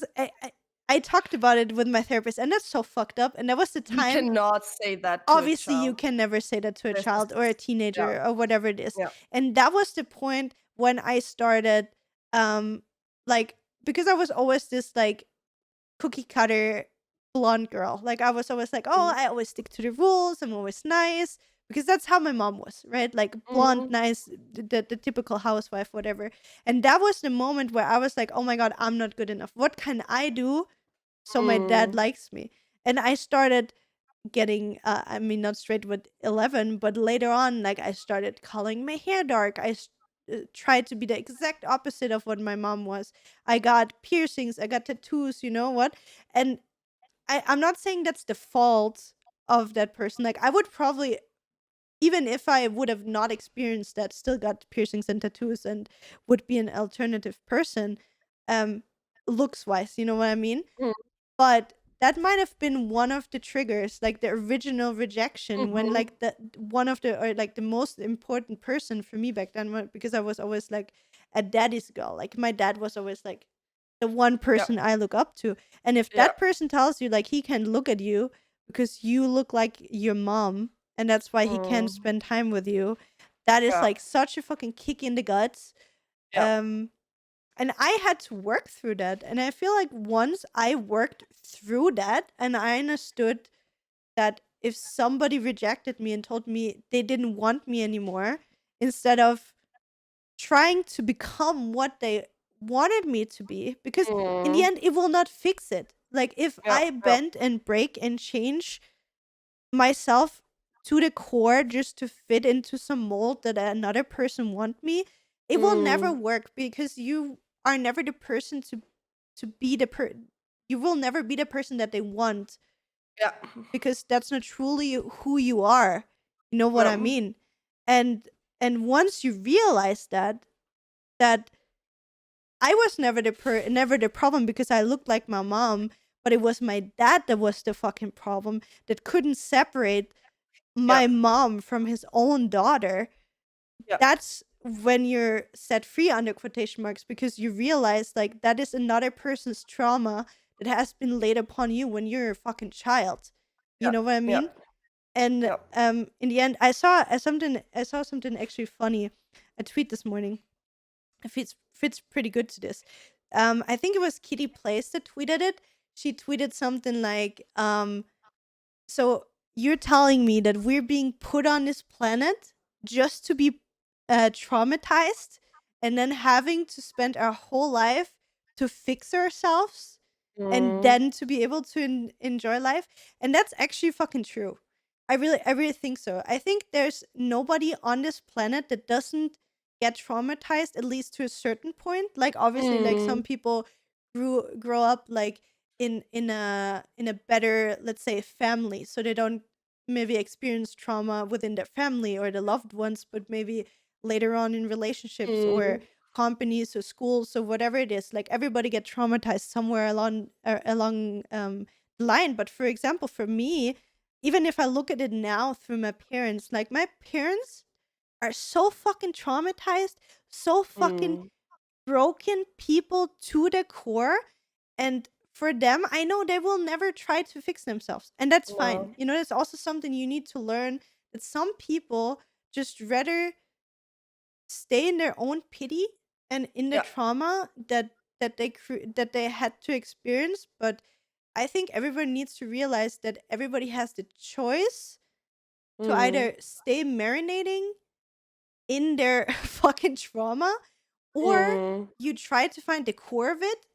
I talked about it with my therapist, and that's so fucked up. And that was the You time. cannot say that to a Obviously, you child. can never say that to a This is child or a yeah, teenager or whatever it is. yeah. And that was the point when I started, um, like, because I was always this like cookie cutter blonde girl. Like I was always like, oh, Mhm. I always stick to the rules. I'm always nice because that's how my mom was, right? Like blonde, Mhm. nice, the typical housewife, whatever. And that was the moment where I was like, oh my god, I'm not good enough. What can I do so my dad Mm. likes me? And I started getting, I mean, not straight with 11, but later on, like I started coloring my hair dark. Tried to be the exact opposite of what my mom was. I got piercings, I got tattoos, you know what? And I'm not saying that's the fault of that person. Like I would probably, even if I would have not experienced that, still got piercings and tattoos and would be an alternative person, um, looks wise, you know what I mean? Mm. But that might have been one of the triggers, like the original rejection, when Mhm. like the one of the, or like the most important person for me back then, because I was always like a daddy's girl. Like my dad was always like the one Yeah, person I look up to. And if yeah, that person tells you like he can look at you because you look like your mom and that's why he can't mm, spend time with you, that is yeah, like such a fucking kick in the guts. yeah, Um and I had to work through that. And I feel like once I worked through that and I understood that if somebody rejected me and told me they didn't want me anymore, instead of trying to become what they wanted me to be, because in the mm, end, it will not fix it. Like, if yeah, I yeah, bend and break and change myself to the core just to fit into some mold that another person want me, it will never mm, work because you are never the person to be you will never be the person that they want yeah, because that's not truly who you are. You know what yeah, I mean? And and once you realize that I was never the problem because I looked like my mom, but it was my dad that was the fucking problem that couldn't separate yeah, my mom from his own daughter. yeah, That's when you're set free, under quotation marks, because you realize like that is another person's trauma that has been laid upon you when you're a fucking child. You yeah, know what I yeah, mean? And yeah. in the end, I saw something actually funny, a tweet this morning. It fits pretty good to this. I think it was Kitty Place that tweeted it. She tweeted something like, so you're telling me that we're being put on this planet just to be traumatized and then having to spend our whole life to fix ourselves and Mm, then to be able to enjoy life. And that's actually fucking true. I really think so. I think there's nobody on this planet that doesn't get traumatized, at least to a certain point. Like obviously, like some mm, people grow up like in a better, let's say, family, so they don't maybe experience trauma within their family or the loved ones, but maybe later on in relationships or mm, companies or schools or whatever it is. Like everybody get traumatized somewhere along the line. But for example, for me, even if I look at it now through my parents, like my parents are so fucking traumatized, so fucking mm. broken people to the core. And for them, I know they will never try to fix themselves. And that's fine. No. You know, that's also something you need to learn, that some people just rather stay in their own pity and in the Yeah, trauma that they had to experience. But I think everybody needs to realize that everybody has the choice to Mm. either stay marinating in their fucking trauma, or Mm. you try to find the core of it.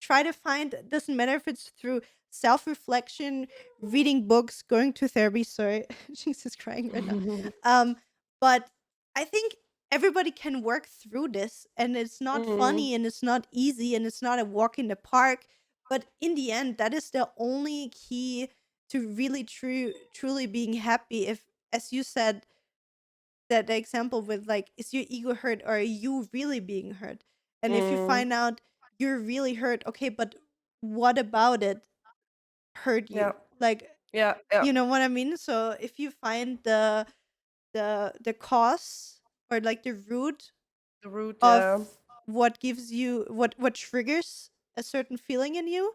Try to find, doesn't matter if it's through self reflection, reading books, going to therapy. Sorry, Jesus, crying right now. Um, but I think everybody can work through this, and it's not Mm. funny, and it's not easy, and it's not a walk in the park. But in the end, that is the only key to really truly being happy. If, as you said, that the example with like, is your ego hurt or are you really being hurt? And if you Mm. find out you're really hurt, okay, but what about it hurt Yeah. you? Like, Yeah. Yeah. you know what I mean? So if you find the cause, or like the root The root. of Yeah. what gives you, what triggers a certain feeling in you,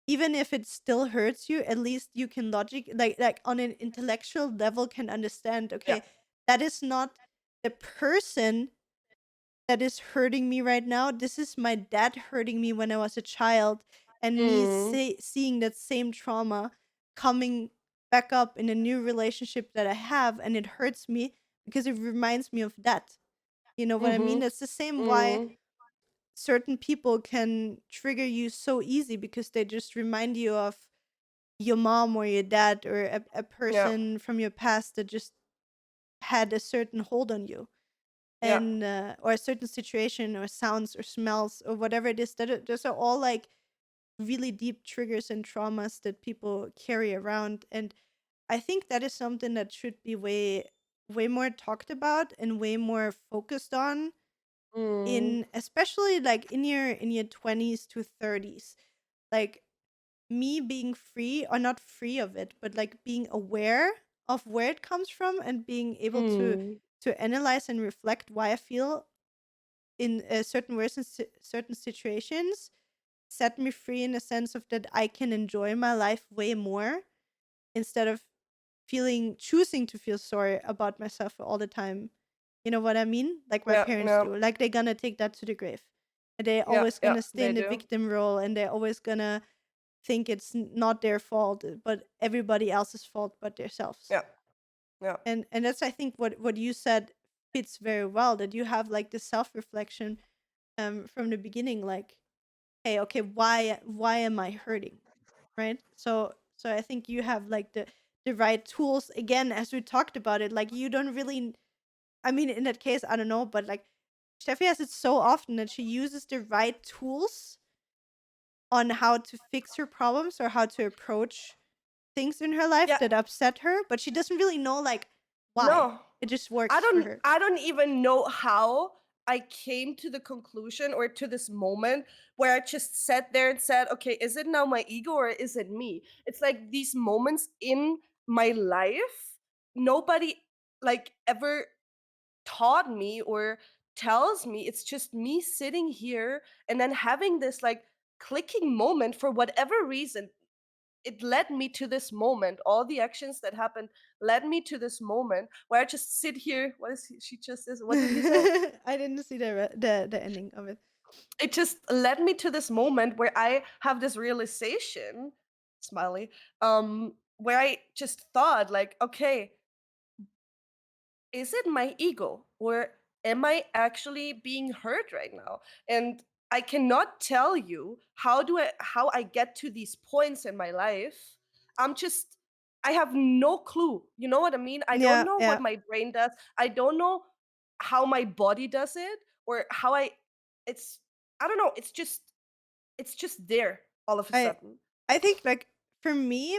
even if it still hurts you, at least you can logic, like on an intellectual level, can understand, Yeah. okay, that is not the person that is hurting me right now. This is my dad hurting me when I was a child, and me Mm. seeing that same trauma coming back up in a new relationship that I have, and it hurts me because it reminds me of that. You know what I mean? Mhm. It's the same why Mm. certain people can trigger you so easy, because they just remind you of your mom or your dad, or a Yeah. person from your past that just had a certain hold on you, Yeah. and or a certain situation or sounds or smells or whatever it is, that those are all like really deep triggers and traumas that people carry around. And I think that is something that should be way more talked about and way more focused on, Mm. in especially like in your 20s to 30s. Like, me being free, or not free of it, but like being aware of where it comes from, and being able Mm. to analyze and reflect why I feel in certain ways, in certain situations, set me free in a sense of that I can enjoy my life way more, instead of choosing to feel sorry about myself all the time. You know what I mean? Like my Yeah. parents Yeah. do. Like, they're gonna take that to the grave. They're Yeah. always Yeah. gonna stay They in the do. victim role, and they're always gonna think it's not their fault, but everybody else's fault but themselves. Yeah. Yeah. And that's, I think, what you said fits very well, that you have like the self reflection from the beginning, like, hey, okay, why am I hurting, right? So I think you have like the right tools, again, as we talked about it. Like, you don't really, I mean, in that case, I don't know, but like, Steffi has it so often that she uses the right tools on how to fix her problems, or how to approach things in her life Yeah. that upset her, but she doesn't really know like why. No. It just works for her. I don't even know how I came to the conclusion or to this moment where I just sat there and said, okay, is it now my ego or is it me? It's like these moments in my life, nobody like ever taught me or tells me. It's just me sitting here and then having this like clicking moment for whatever reason. It led me to this moment. All the actions that happened led me to this moment where I just sit here. What is she just is? What did he say? I didn't see the ending of it. It just led me to this moment where I have this realization, smiley, where I just thought like, okay, is it my ego or am I actually being hurt right now? And I cannot tell you how I get to these points in my life. I'm just I have no clue. You know what I mean? I don't Yeah, know what yeah. my brain does. I don't know how my body does it or how it's I don't know. It's just there all of a I sudden. I think like, for me,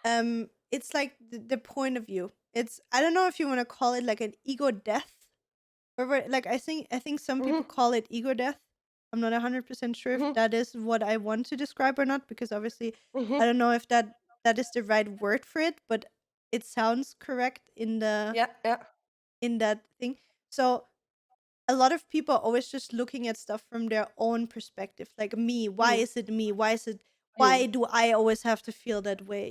it's like the point of view. It's, I don't know if you want to call it like an ego death, or like, I think some people Mhm. call it ego death. I'm not 100% sure if Mhm. that is what I want to describe or not, because obviously I Mhm. don't know if that is the right word for it, but it sounds correct Yeah, yeah. in that thing. So a lot of people are always just looking at stuff from their own perspective, like, me, why Mm. is it me, why Mm. do I always have to feel that way?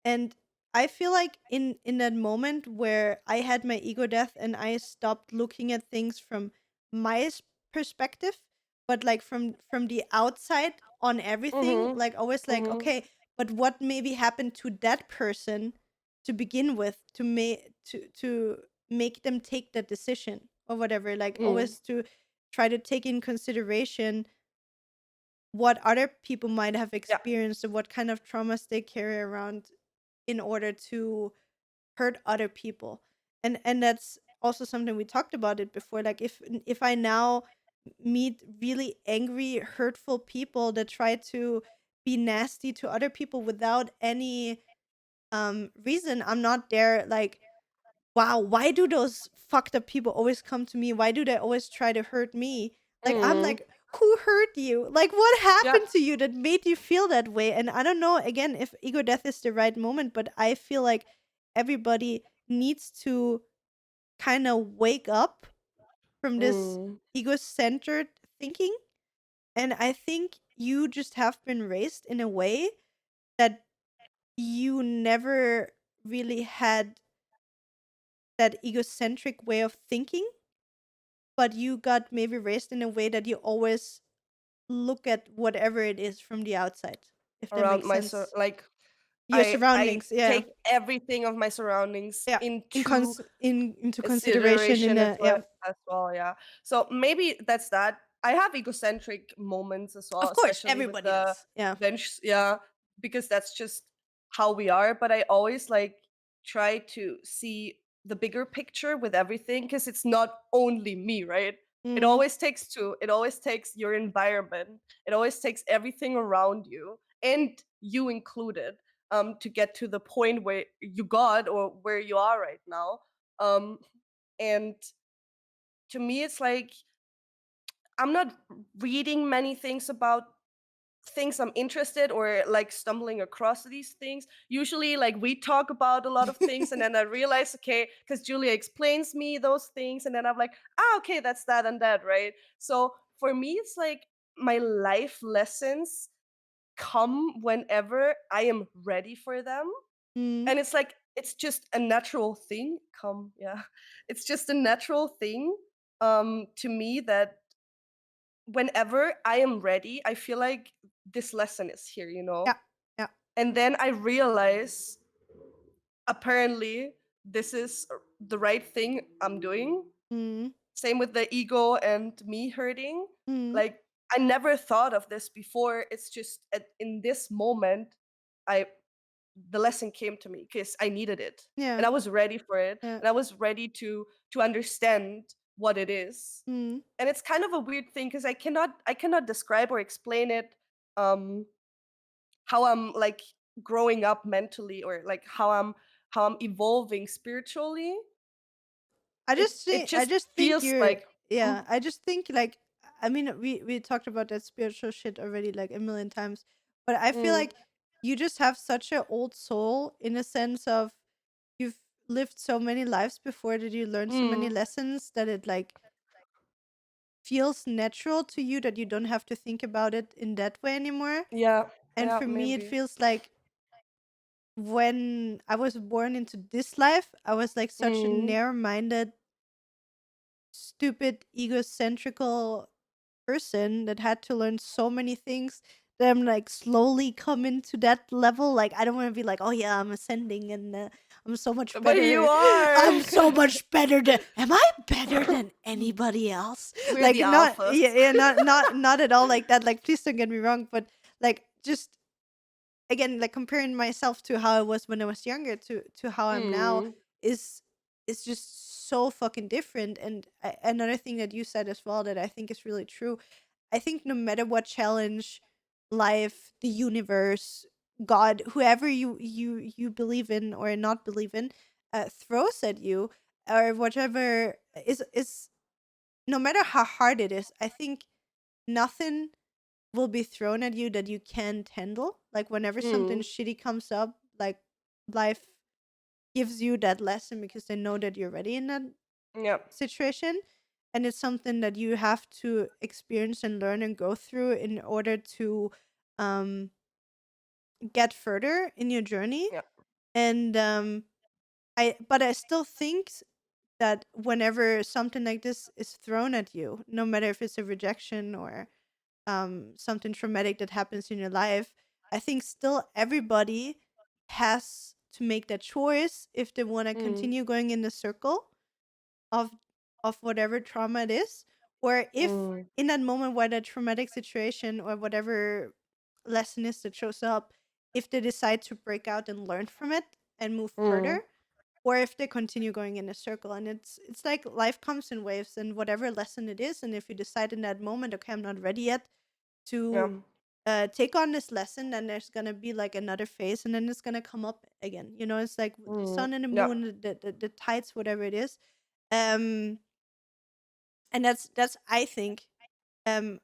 And I feel like in that moment where I had my ego death, and I stopped looking at things from my perspective, but like from the outside on everything, Mhm. like always like, Mhm. okay, but what maybe happened to that person to begin with to make them take that decision or whatever, like Mm. always to try to take in consideration what other people might have Yeah. experienced and what kind of traumas they carry around in order to hurt other people. And that's also something we talked about it before, like if I now meet really angry hurtful people that try to be nasty to other people without any reason, I'm not there like, wow, why do those fucked up people always come to me? Why do they always try to hurt me? Like, I'm Mm. like, who hurt you? Like, what Yeah. happened to you that made you feel that way? And I don't know, again, if ego death is the right moment, but I feel like everybody needs to kind of wake up from this Mm. ego centered thinking. And I think you just have been raised in a way that you never really had that egocentric way of thinking, but you got maybe raised in a way that you always look at whatever it is from the outside, if that Around makes my sense. like Your I surroundings, yeah. take everything of my surroundings Yeah. into Into consideration in consideration a, yeah. as well, yeah. So maybe that's that. I have egocentric moments as well, Of course, especially with everybody the does. Yeah. bench, yeah, because that's just how we are. But I always like try to see the bigger picture with everything because it's not only me, right? It Mm. always takes two. It always takes your environment. It always takes everything around you and you included to get to the point where you got or where you are right now. Um, and to me, it's like I'm not reading many things about things I'm interested or like stumbling across these things. Usually, like we talk about a lot of things, and then I realize, okay, because Julia explains me those things, and then I'm like, ah, okay, that's that and that, right? So for me, it's like my life lessons come whenever I am ready for them. Mm. And it's like it's just a natural thing. Come, yeah. It's just a natural thing to me that whenever I am ready, I feel like this lesson is here, you Yeah. know? Yeah. And then I realize apparently this is the right thing I'm doing. Mm. Same with the ego and me hurting. Mm. Like I never thought of this before. It's just in this moment I the lesson came to me because I needed it and Yeah. I was ready for it Yeah. and I was ready to understand what it is. Mm. And it's kind of a weird thing because I cannot describe or explain it um how I'm like growing up mentally or like how I'm evolving spiritually. It I just just think feels you're, like yeah, I just think like, I mean, we talked about that spiritual shit already like a million times, but I feel mm, like you just have such a old soul in a sense of you've lived so many lives before that you learned so many mm, lessons that it like feels natural to you that you don't have to think about it in that way anymore. yeah, And yeah, for me it maybe. feels like when I was born into this life, I was like such a Mm, narrow-minded, stupid, egocentrical person that had to learn so many things that I'm like slowly coming to that level. Like I don't want to be like, oh yeah, I'm ascending and I'm so much but you better. are. I'm so much better than. Am I better than anybody else? We're Like the not, alphas. yeah, yeah, not at all like that. Like please don't get me wrong, but like just again, like comparing myself to how I was when I was younger to how I'm now Mm, is is just so fucking different. And another thing that you said as well that I think is really true, I think no matter what challenge life, the universe, God, whoever you believe in or not believe in, throws at you, or whatever is no matter how hard it is, I think nothing will be thrown at you that you can't handle. Like whenever something mm, shitty comes up, like life gives you that lesson because they know that you're ready in that yeah, situation. And it's something that you have to experience and learn and go through in order to um get further in your journey. yeah. And I still think that whenever something like this is thrown at you, no matter if it's a rejection or something traumatic that happens in your life, I think still everybody has to make that choice if they want to Mm, continue going in the circle of whatever trauma it is, or if mm, in that moment where that traumatic situation or whatever lesson is that shows up, if they decide to break out and learn from it and move further, mm, or if they continue going in a circle. And it's like life comes in waves, and whatever lesson it is, and if you decide in that moment, okay, I'm not ready yet yeah. to take on this lesson, then there's gonna be like another phase, and then it's gonna come up again. It's like the Mm, sun and the yeah. moon, the tides, whatever it is. um and that's I think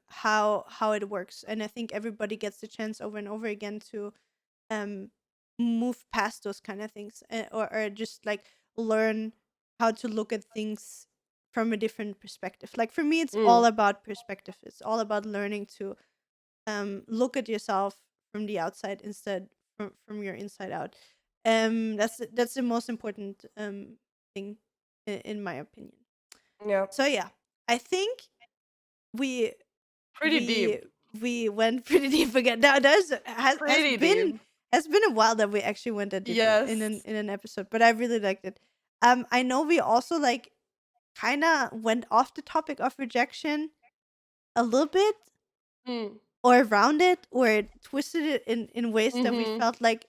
how it works, and I think everybody gets the chance over and over again to um move past those kind of things, or just like learn how to look at things from a different perspective. Like for me, it's all Mm, about perspective. It's all about learning to look at yourself from the outside instead from your inside out. That's the most important thing in my opinion. yeah. So yeah, I think we Pretty we deep. we went pretty deep again. Now there's Pretty deep. has been a while that we actually went that deep in Yes. an episode, but I really liked it. I know we also like kind of went off the topic of rejection a little bit, Mm, or around it, or twisted it in ways that we mm-hmm. felt like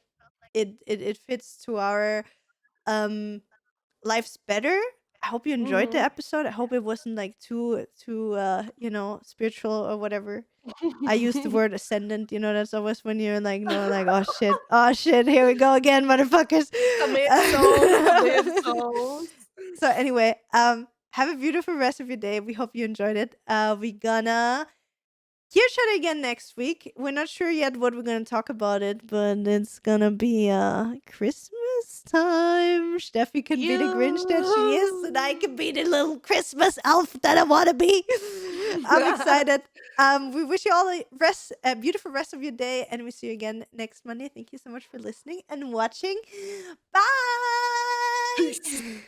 it fits to our um lives better. I hope you enjoyed the Mm-hmm. episode. I hope it wasn't like too spiritual or whatever. I use the word ascendant. That's always when you're like, no, like, oh shit, here we go again, motherfuckers. Commit souls, commit souls. So anyway, have a beautiful rest of your day. We hope you enjoyed it. We gonna hear each other again next week. We're not sure yet what we're gonna talk about it, but it's gonna be Christmas time. Steffi can be the Grinch that she is, and I can be the little Christmas elf that I wanna be. I'm excited. We wish you all a beautiful rest of your day, and we see you again next Monday. Thank you so much for listening and watching. Bye. Peace.